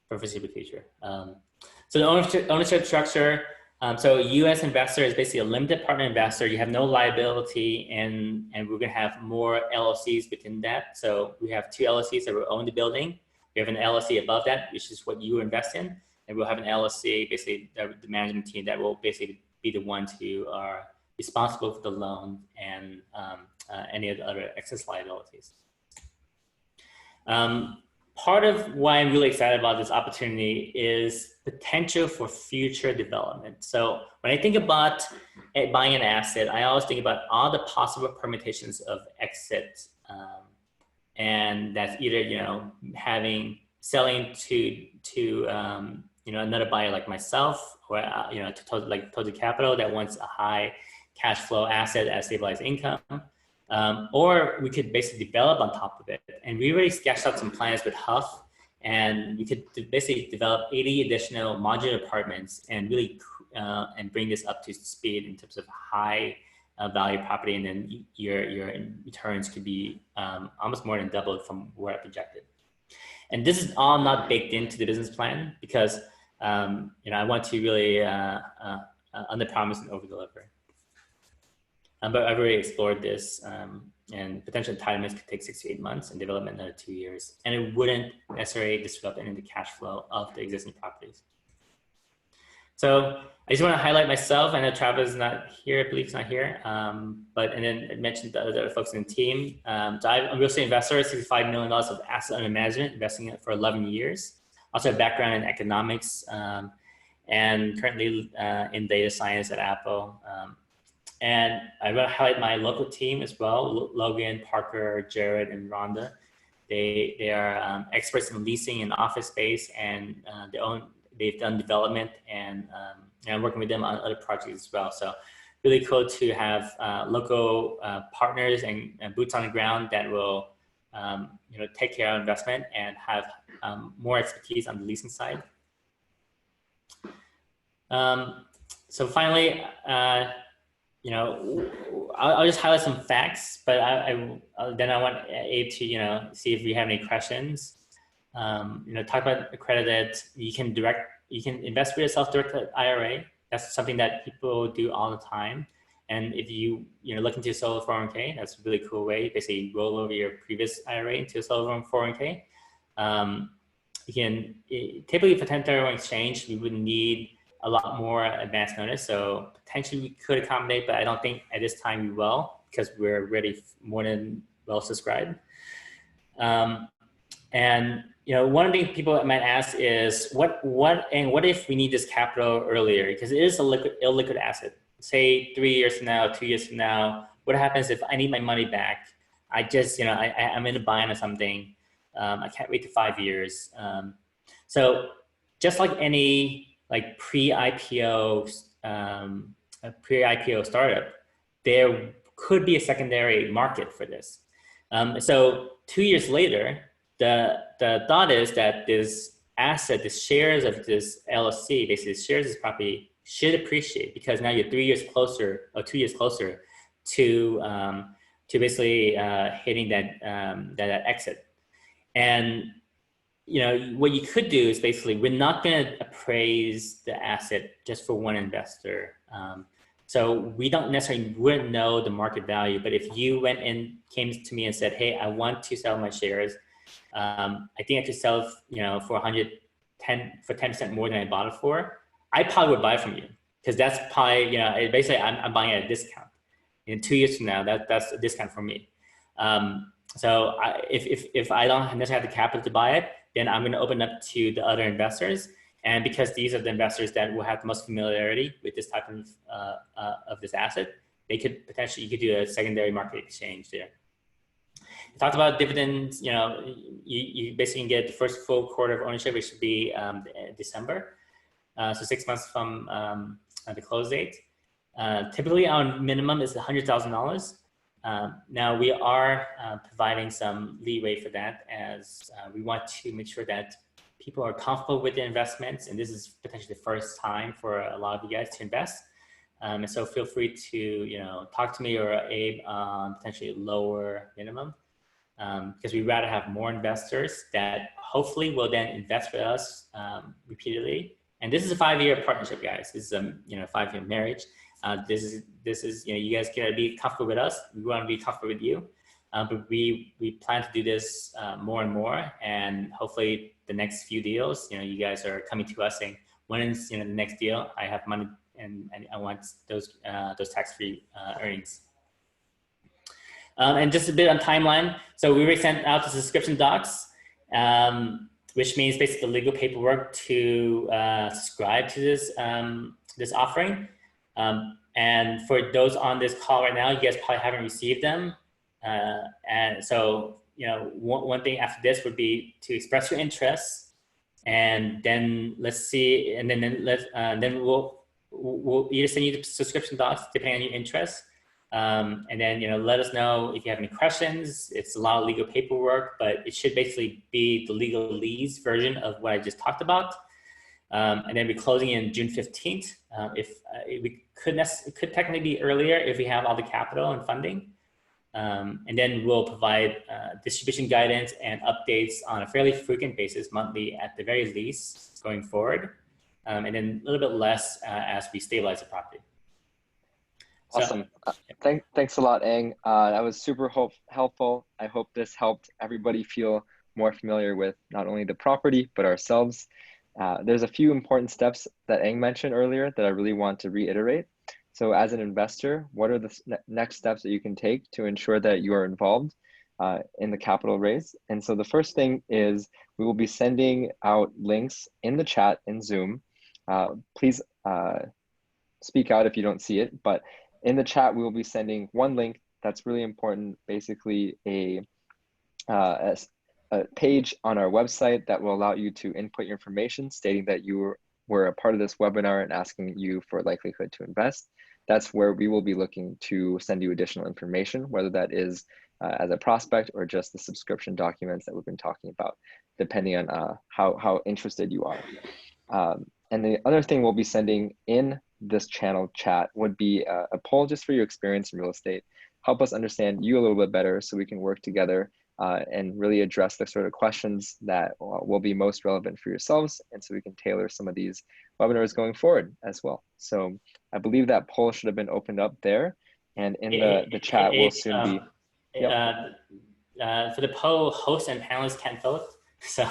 for foreseeable future. So the ownership structure. So U.S. investor is basically a limited partner investor. You have no liability, and we're going to have more LLCs within that. So we have 2 LLCs that will own the building. We have an LLC above that, which is what you invest in, and we'll have an LLC, basically the management team, that will basically be the ones who are responsible for the loan and any of the other excess liabilities. Part of why I'm really excited about this opportunity is potential for future development. So when I think about buying an asset, I always think about all the possible permutations of exit, and that's either selling to another buyer like myself, or to Total Capital that wants a high cash flow asset at stabilized income. Or we could basically develop on top of it. And we already sketched out some plans with Huff, and we could basically develop 80 additional modular apartments and really and bring this up to speed in terms of high value property. And then your returns could be almost more than doubled from what I projected. And this is all not baked into the business plan because I want to really under promise and over deliver. But I've already explored this, and potential entitlements could take 6 to 8 months and development another 2 years. And it wouldn't necessarily disrupt any of the cash flow of the existing properties. So I just want to highlight myself. I know Travis is not here, I believe he's not here. And then I mentioned the other folks in the team. So I'm a real estate investor, $65 million of asset under management, investing in it for 11 years. Also a background in economics, and currently in data science at Apple. And I want to highlight my local team as well: Logan, Parker, Jared, and Rhonda. They are experts in leasing and office space, and they've done development, and I'm working with them on other projects as well. So really cool to have local partners and boots on the ground that will take care of investment and have more expertise on the leasing side. So finally, I'll just highlight some facts, but then I want Abe to, see if we have any questions. Talk about accredited. You can invest for yourself directly IRA. That's something that people do all the time. And if you're looking to solo 401k, that's a really cool way. Basically, roll over your previous IRA into a solo 401k. You can typically for 1031 exchange, we would need a lot more advance notice. So potentially we could accommodate, but I don't think at this time we will, because we're already more than well subscribed. And one of the things people might ask is what if we need this capital earlier? Because it is a illiquid asset. Say 3 years from now, 2 years from now, what happens if I need my money back? I just, I'm in a bind or something. I can't wait to 5 years. So just like any pre-IPO startup, there could be a secondary market for this. So 2 years later, the thought is that this asset, the shares of this LLC, basically shares of this property, should appreciate, because now you're 3 years closer or 2 years closer to basically hitting that exit. And what you could do is basically, we're not going to appraise the asset just for one investor. So we wouldn't know the market value. But if you came to me and said, hey, I want to sell my shares, I think I could sell for 10% more than I bought it for, I probably would buy from you, because that's probably, basically I'm buying at a discount. In 2 years from now, that's a discount for me. So if I don't necessarily have the capital to buy it, then I'm going to open up to the other investors. And because these are the investors that will have the most familiarity with this type of this asset, you could do a secondary market exchange there. We talked about dividends. You basically get the first full quarter of ownership, which should be December. So 6 months from the close date. Typically our minimum is $100,000. Now we are providing some leeway for that, as we want to make sure that people are comfortable with the investments, and this is potentially the first time for a lot of you guys to invest. And so feel free to, talk to me or Abe on potentially lower minimum, because we'd rather have more investors that hopefully will then invest with us repeatedly. And this is a 5-year partnership, guys. This is a 5-year marriage. This is you guys gotta be comfortable with us. We want to be comfortable with you. But we plan to do this more and more, and hopefully the next few deals, you guys are coming to us saying, when is the next deal? I have money and I want those tax-free earnings. And just a bit on timeline. So we already sent out the subscription docs, which means basically the legal paperwork to subscribe to this offering. And for those on this call right now, you guys probably haven't received them. And so, one thing after this would be to express your interest, and then let's see, and then we'll either send you the subscription docs depending on your interest. And then, let us know if you have any questions. It's a lot of legal paperwork, but it should basically be the legalese version of what I just talked about. And then we're closing in June 15th. It could technically be earlier if we have all the capital and funding. And then we'll provide distribution guidance and updates on a fairly frequent basis, monthly at the very least, going forward. And then a little bit less as we stabilize the property. Awesome. Thanks a lot, Eng. That was super helpful. I hope this helped everybody feel more familiar with not only the property, but ourselves. There's a few important steps that Eng mentioned earlier that I really want to reiterate. So as an investor, what are the next steps that you can take to ensure that you are involved in the capital raise? And so the first thing is we will be sending out links in the chat in Zoom. Please speak out if you don't see it, but in the chat, we will be sending one link that's really important, basically a page on our website that will allow you to input your information stating that you were a part of this webinar and asking you for likelihood to invest. That's where we will be looking to send you additional information, whether that is as a prospect or just the subscription documents that we've been talking about, depending on how interested you are. And the other thing we'll be sending in this channel chat would be a poll just for your experience in real estate. Help us understand you a little bit better so we can work together and really address the sort of questions that will be most relevant for yourselves. And so we can tailor some of these webinars going forward as well. So I believe that poll should have been opened up there. And in the chat will soon be. Yep. For the poll, hosts and panelists can't vote. So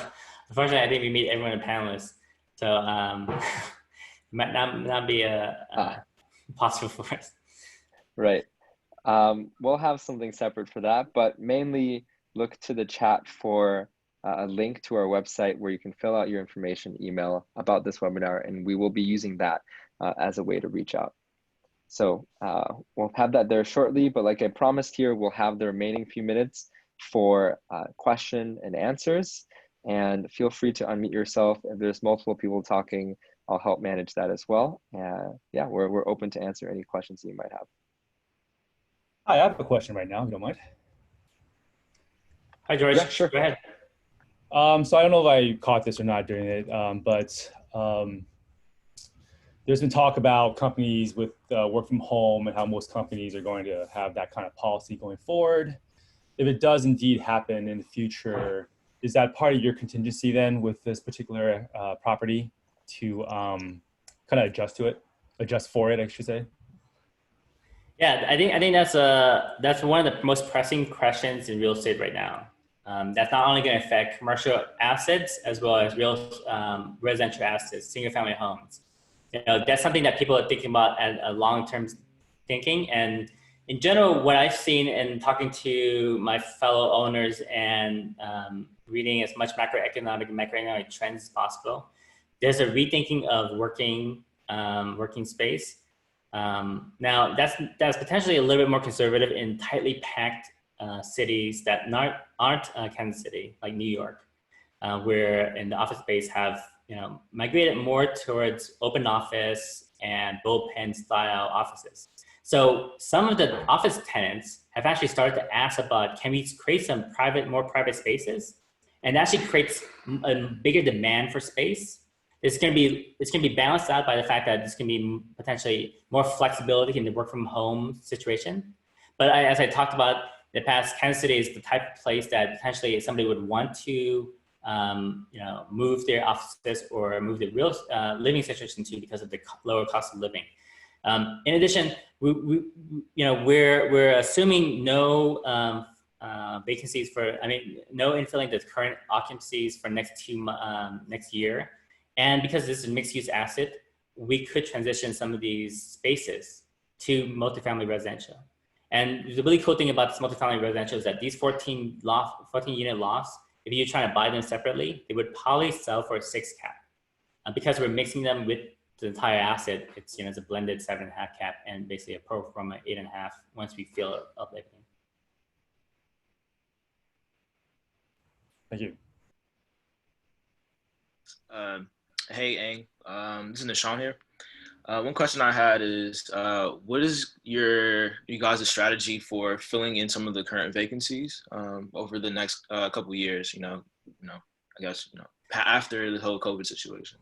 unfortunately, I think we meet everyone in panelists. So might not be possible for us. Right. We'll have something separate for that, but mainly look to the chat for a link to our website where you can fill out your information, email about this webinar, and we will be using that as a way to reach out. So we'll have that there shortly, but like I promised here, we'll have the remaining few minutes for question and answers. And feel free to unmute yourself. If there's multiple people talking, I'll help manage that as well. Yeah, we're open to answer any questions that you might have. Hi, I have a question right now, if you don't mind. Hi, George. Yeah, sure. Go ahead. So I don't know if I caught this or not during it, but there's been talk about companies with work from home and how most companies are going to have that kind of policy going forward. If it does indeed happen in the future, is that part of your contingency then with this particular property to kind of adjust for it, I should say? Yeah, I think that's one of the most pressing questions in real estate right now. That's not only going to affect commercial assets as well as residential assets, single family homes. That's something that people are thinking about as a long-term thinking. And in general, what I've seen in talking to my fellow owners and reading as much macroeconomic trends as possible, there's a rethinking of working space. Now that's potentially a little bit more conservative in tightly packed cities that aren't Kansas City, like New York, where in the office space have migrated more towards open office and bullpen style offices. So some of the office tenants have actually started to ask about, can we create some more private spaces? and that actually creates a bigger demand for space. It's going to be balanced out by the fact that there's going to be potentially more flexibility in the work from home situation. But as I talked about in the past, Kansas City is the type of place that potentially somebody would want to move their offices or move their real living situation to because of the lower cost of living. In addition, we're assuming no vacancies no infilling the current occupancies for next year. And because this is a mixed use asset, we could transition some of these spaces to multifamily residential. And the really cool thing about this multifamily residential is that these 14 unit lofts, if you're trying to buy them separately, they would probably sell for a 6 cap. Because we're mixing them with the entire asset, it's a blended 7.5 cap and basically a pro forma 8.5 once we fill up everything. Thank you. Hey, Ang. This is Nishan here. One question I had is, what is you guys' strategy for filling in some of the current vacancies over the next couple of years? I guess after the whole COVID situation.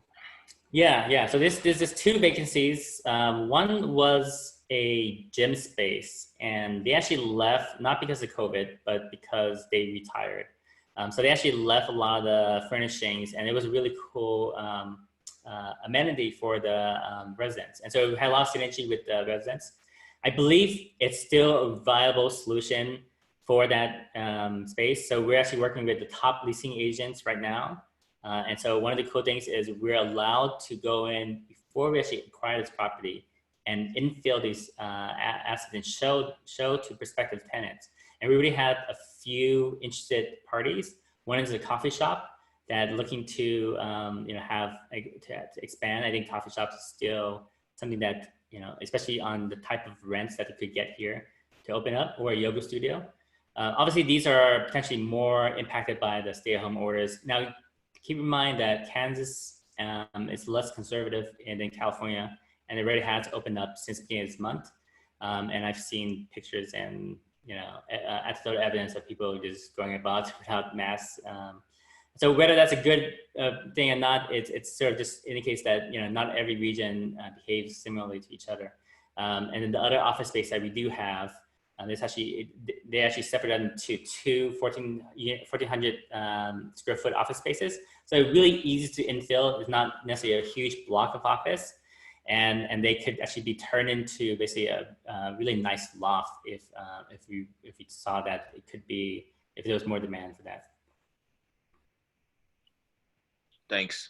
Yeah. So there's 2 vacancies. One was a gym space, and they actually left not because of COVID, but because they retired. So they actually left a lot of the furnishings, and it was a really cool amenity for the residents. And so we had a lot of synergy with the residents. I believe it's still a viable solution for that space. So we're actually working with the top leasing agents right now. And so one of the cool things is we're allowed to go in before we actually acquire this property and infill these assets and show to prospective tenants. And we already had a few interested parties. One is a coffee shop that looking to to expand. I think coffee shops is still something that especially on the type of rents that it could get here to open up, or a yoga studio. Obviously, these are potentially more impacted by the stay-at-home orders. Now, keep in mind that Kansas is less conservative than California, and it already has opened up since the beginning of this month. And I've seen pictures and anecdotal evidence of people just going about without masks. So whether that's a good thing or not, it sort of just indicates that not every region behaves similarly to each other. And then the other office space that we do have, they actually separated into 2 1,400 square foot office spaces. So really easy to infill. It's not necessarily a huge block of office. And they could actually be turned into basically a really nice loft if we saw that it could be, if there was more demand for that. Thanks.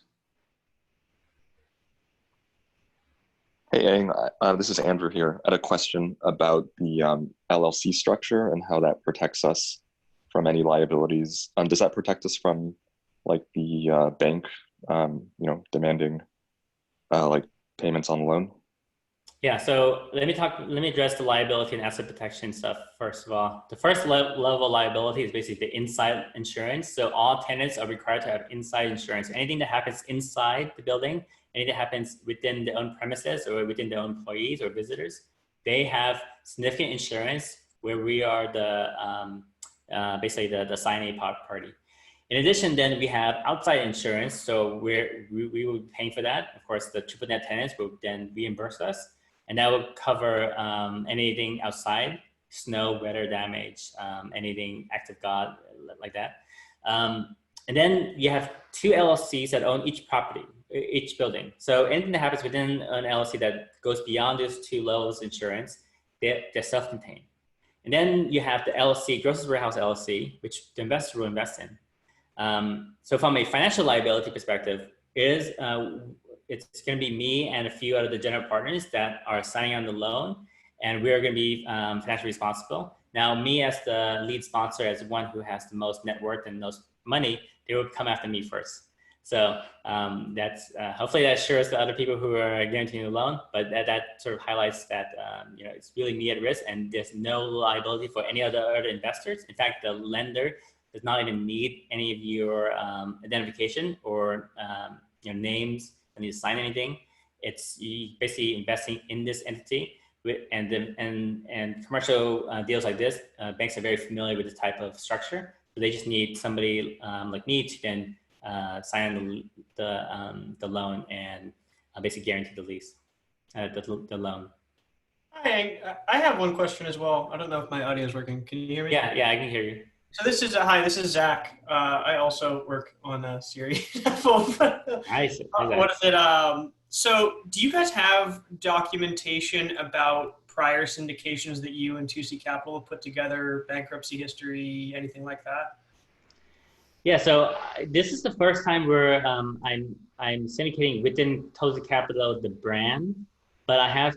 Hey, Ang, this is Andrew here. I had a question about the LLC structure and how that protects us from any liabilities. Does that protect us from like the bank, demanding like payments on the loan? Yeah, so let me address the liability and asset protection stuff first of all. The first level of liability is basically the inside insurance. So all tenants are required to have inside insurance. Anything that happens inside the building, anything that happens within their own premises or within their own employees or visitors, they have significant insurance where we are the basically the signing party. In addition, then we have outside insurance. So we will be paying for that. Of course, the triple net tenants will then reimburse us. And that will cover anything outside, snow, weather damage, anything act of God like that. And then you have 2 LLCs that own each property, each building. So anything that happens within an LLC that goes beyond those 2 levels of insurance, they're self-contained. And then you have the LLC, Grocers Warehouse LLC, which the investor will invest in. So from a financial liability perspective, it's going to be me and a few out of the general partners that are signing on the loan, and we're going to be financially responsible. Now, me as the lead sponsor, as one who has the most net worth and most money, they will come after me first. So that's hopefully that assures the other people who are guaranteeing the loan, but that sort of highlights that it's really me at risk, and there's no liability for any other investors. In fact, the lender does not even need any of your identification or names. Need to sign anything. It's basically investing in this entity, and commercial deals like this. Banks are very familiar with this type of structure, So they just need somebody like me to then sign the loan and basically guarantee the lease, the loan. Hi, I have one question as well. I don't know if my audio is working. Can you hear me? Yeah, I can hear you. So this is hi. This is Zach. I also work on a Siri. Nice. What is it? So do you guys have documentation about prior syndications that you and 2C Capital have put together, bankruptcy history, anything like that? Yeah. So this is the first time where I'm syndicating within 2C Capital, the brand, but I have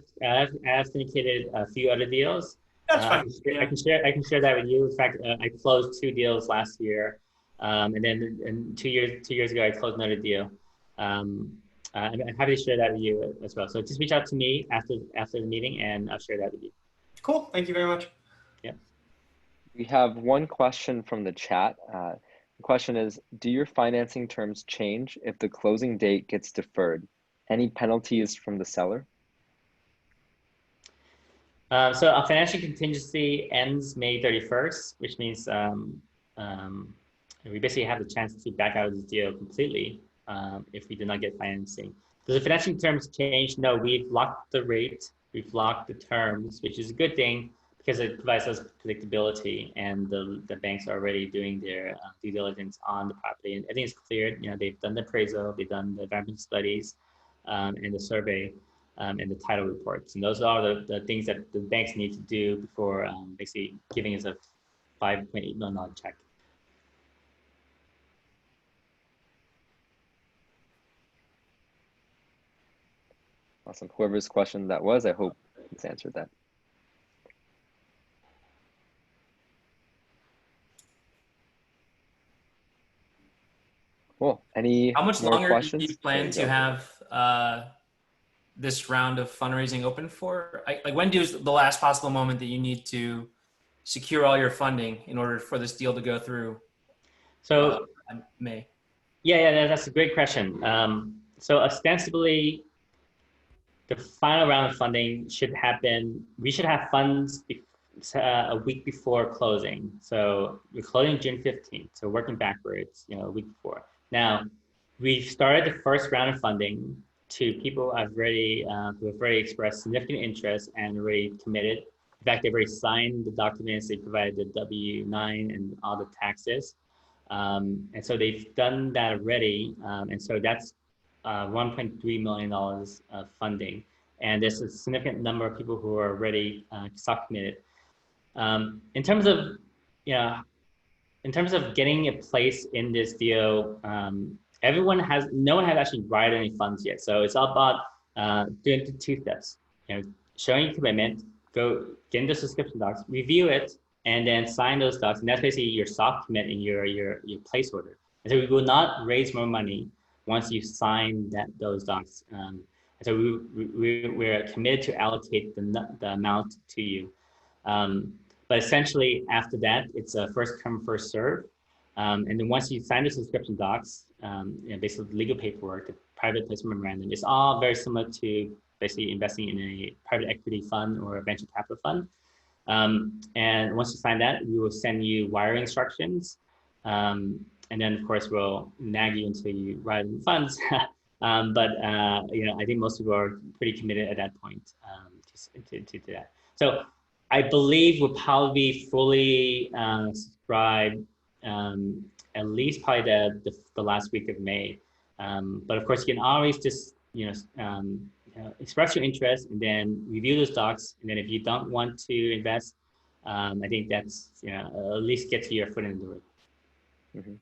syndicated a few other deals. That's fine. I can share that with you. In fact, I closed 2 deals last year, and then 2 years ago I closed another deal. I'm happy to share that with you as well. So just reach out to me after the meeting, and I'll share that with you. Cool. Thank you very much. Yeah. We have one question from the chat. The question is, do your financing terms change if the closing date gets deferred? Any penalties from the seller? So our financial contingency ends May 31st, which means we basically have the chance to back out of the deal completely if we do not get financing. Does the financing terms change? No, we've locked the rate, we've locked the terms, which is a good thing because it provides us predictability, and the banks are already doing their due diligence on the property, and I think it's clear. You know, they've done the appraisal, they've done the environmental studies, and the survey. And the title reports. And those are the things that the banks need to do before basically giving us a $5.8 million check. Awesome. Whoever's question that was, I hope it's answered that. Cool. Any How much more longer questions? do you plan to have this round of fundraising open for? Like when is the last possible moment that you need to secure all your funding in order for this deal to go through? So May. Yeah, that's a great question. So ostensibly, the final round of funding should happen. We should have funds a week before closing. So we're closing June 15th. So working backwards, a week before. Now, we've started the first round of funding to people who have already expressed significant interest and already committed. In fact, they've already signed the documents. They provided the W-9 and all the taxes. And so they've done that already. And so that's $1.3 million of funding. And there's a significant number of people who are already stock committed. In terms of getting a place in this deal, no one has actually wired any funds yet. So it's all about doing the 2 steps, showing your commitment, go get the subscription docs, review it, and then sign those docs. And that's basically your soft commit and your place order. And so we will not raise more money once you sign those docs. And so we're committed to allocate the amount to you. But essentially after that, it's a first come, first serve. And then once you sign the subscription docs, basically legal paperwork, the private placement memorandum, it's all very similar to basically investing in a private equity fund or a venture capital fund. And once you sign that, we will send you wire instructions. And then of course we'll nag you until you wire the funds. But I think most people are pretty committed at that point to do that. So I believe we'll probably be fully subscribed at least probably the last week of May. But of course, you can always just express your interest and then review those docs. And then if you don't want to invest, I think that's at least get to your foot in the door. Mm-hmm.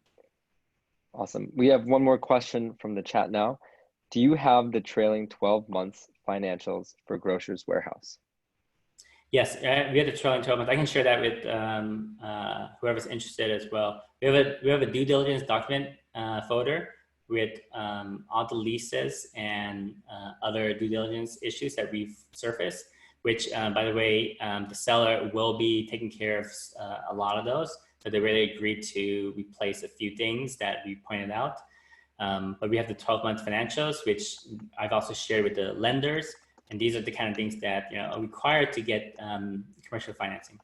Awesome. We have one more question from the chat now. Do you have the trailing 12 months financials for Grocers Warehouse? Yes, we have the trailing 12 months. I can share that with whoever's interested as well. We have a due diligence document folder with all the leases and other due diligence issues that we've surfaced, which by the way, the seller will be taking care of a lot of those. So they really agreed to replace a few things that we pointed out. But we have the 12-month financials, which I've also shared with the lenders. And these are the kind of things that are required to get commercial financing.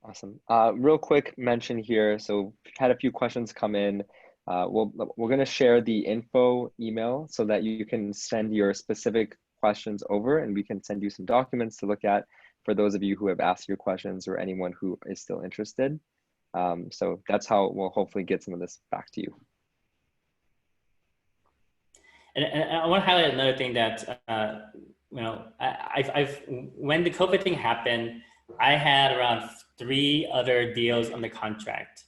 Awesome. Real quick mention here. So we've had a few questions come in. We're going to share the info email so that you can send your specific questions over, and we can send you some documents to look at for those of you who have asked your questions or anyone who is still interested. So that's how we'll hopefully get some of this back to you. And I want to highlight another thing that, when the COVID thing happened, I had around 3 other deals on the contract.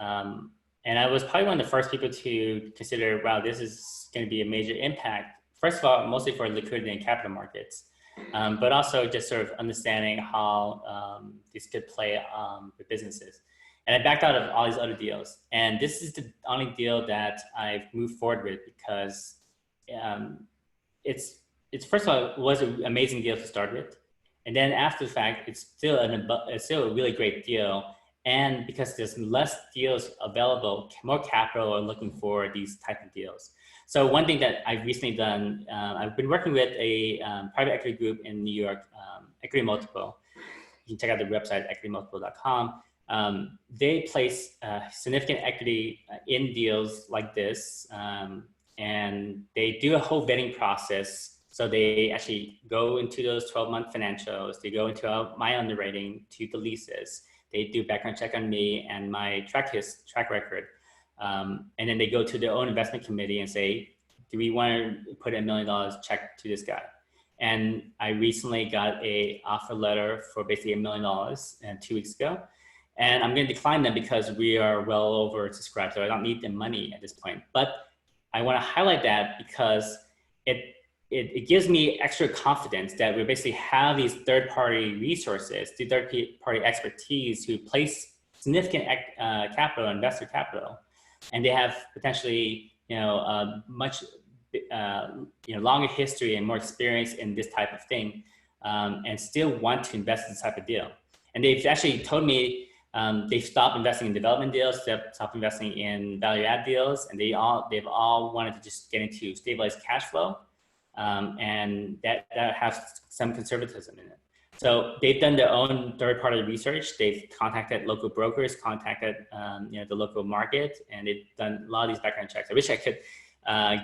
And I was probably one of the first people to consider, wow, this is going to be a major impact. First of all, mostly for liquidity and capital markets, but also just sort of understanding how this could play with businesses. And I backed out of all these other deals. And this is the only deal that I've moved forward with because it's first of all, it was an amazing deal to start with. And then after the fact, it's still a really great deal. And because there's less deals available, more capital are looking for these type of deals. So one thing that I've recently done, I've been working with a private equity group in New York, Equity Multiple. You can check out the website, equitymultiple.com. They place significant equity in deals like this, and they do a whole vetting process. So they actually go into those 12-month financials. They go into my underwriting to the leases. They do background check on me and my track record. And then they go to their own investment committee and say, do we want to put $1 million check to this guy? And I recently got a offer letter for basically $1 million 2 weeks ago. And I'm going to decline them because we are well over subscribed. So I don't need the money at this point. But I want to highlight that because it gives me extra confidence that we basically have these third-party resources, the third-party expertise who place significant capital, investor capital, and they have potentially, much, longer history and more experience in this type of thing, and still want to invest in this type of deal. And they've actually told me they've stopped investing in development deals, they've stopped investing in value-add deals, and they've all wanted to just get into stabilized cash flow. And that has some conservatism in it. So they've done their own third-party research. They've contacted local brokers, contacted the local market, and they've done a lot of these background checks. I wish I could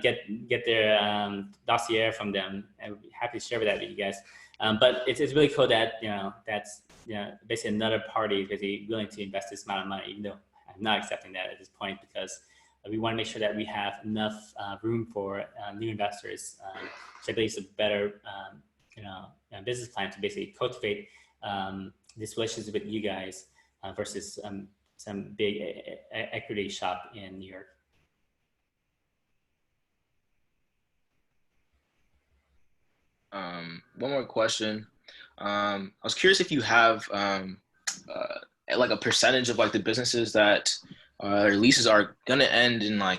get their dossier from them. I'd be happy to share that with you guys. But it's really cool that that's basically another party because they're willing to invest this amount of money, even though I'm not accepting that at this point because we want to make sure that we have enough room for new investors to basically a better business plan to basically cultivate this relationship with you guys versus some big equity shop in New York. One more question. I was curious if you have like a percentage of like the businesses that their leases are gonna end in I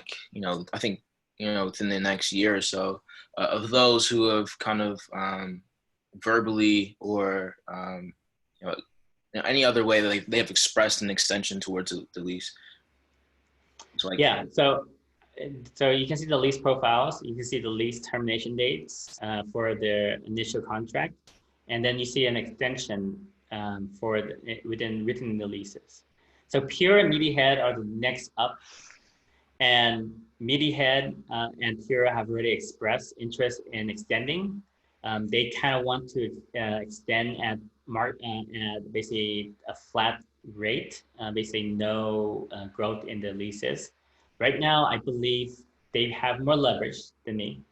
think within the next year or so, of those who have kind of verbally or any other way that they have expressed an extension towards the lease. So So you can see the lease profiles, you can see the lease termination dates for their initial contract, and then you see an extension within the leases. So Pure and Meaty Head are the next up, and Meaty Head and Pure have already expressed interest in extending. They kind of want to extend at basically a flat rate, basically no growth in the leases. Right now, I believe they have more leverage than me,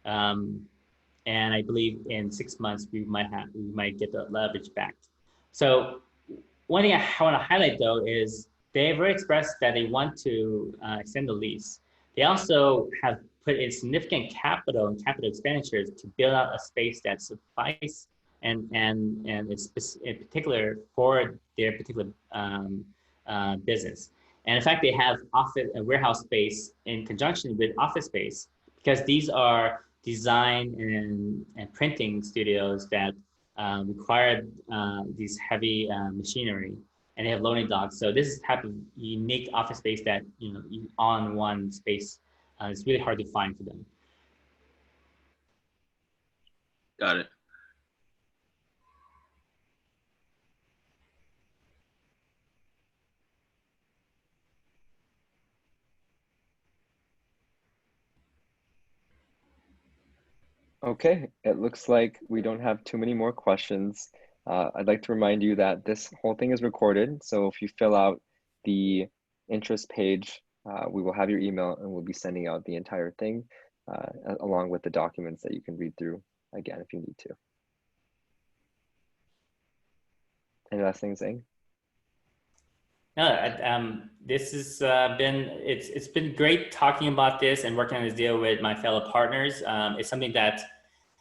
and I believe in 6 months we might get the leverage back. So one thing I want to highlight though is they've already expressed that they want to extend the lease. They also have put in significant capital and capital expenditures to build out a space that suffices and it's in particular for their particular business. And in fact, they have warehouse space in conjunction with office space because these are design and printing studios that require these heavy machinery, and they have loading docks. So this is type of unique office space that on one space is really hard to find for them. Got it. Okay, it looks like we don't have too many more questions. I'd like to remind you that this whole thing is recorded. So if you fill out the interest page, we will have your email and we'll be sending out the entire thing along with the documents that you can read through again if you need to. Any last things, Ing? No, this has it's been great talking about this and working on this deal with my fellow partners. It's something that,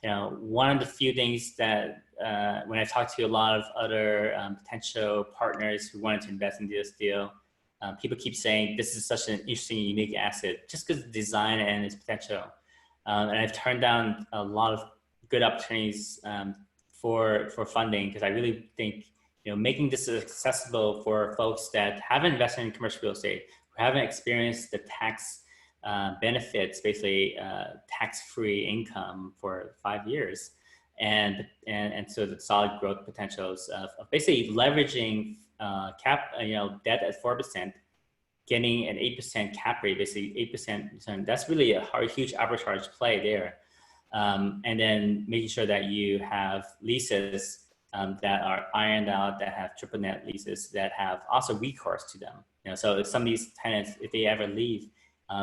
you know, one of the few things that when I talk to a lot of other potential partners who wanted to invest in this deal, people keep saying this is such an interesting, unique asset just because of the design and its potential. And I've turned down a lot of good opportunities for funding because I really think, you know, making this accessible for folks that haven't invested in commercial real estate, who haven't experienced the tax benefits, basically tax-free income for 5 years, and so the solid growth potentials of basically leveraging debt at 4%, getting an 8% cap rate, basically 8% return. That's really a huge arbitrage play there, and then making sure that you have leases that are ironed out, that have triple net leases, that have also recourse to them. You know, so if some of these tenants, if they ever leave,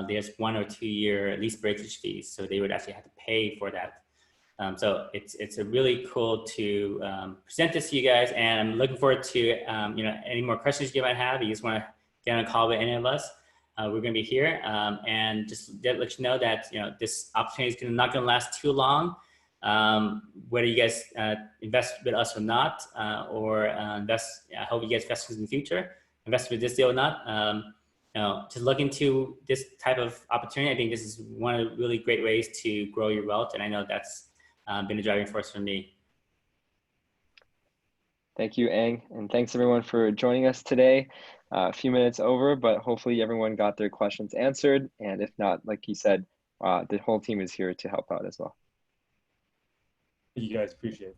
there's 1 or 2 year lease breakage fees, so they would actually have to pay for that. So it's a really cool to present this to you guys, and I'm looking forward to you know, any more questions you might have. You just want to get on a call with any of us. We're going to be here, and just let you know that, you know, this opportunity is not going to last too long. Whether you guys invest with us or not, or invest, I hope you guys invest in the future, invest with this deal or not. You know, just look into this type of opportunity. I think this is one of the really great ways to grow your wealth, and I know that's been a driving force for me. Thank you, Ang, and thanks everyone for joining us today. A few minutes over, but hopefully everyone got their questions answered, and if not, like he said, the whole team is here to help out as well. You guys appreciate it.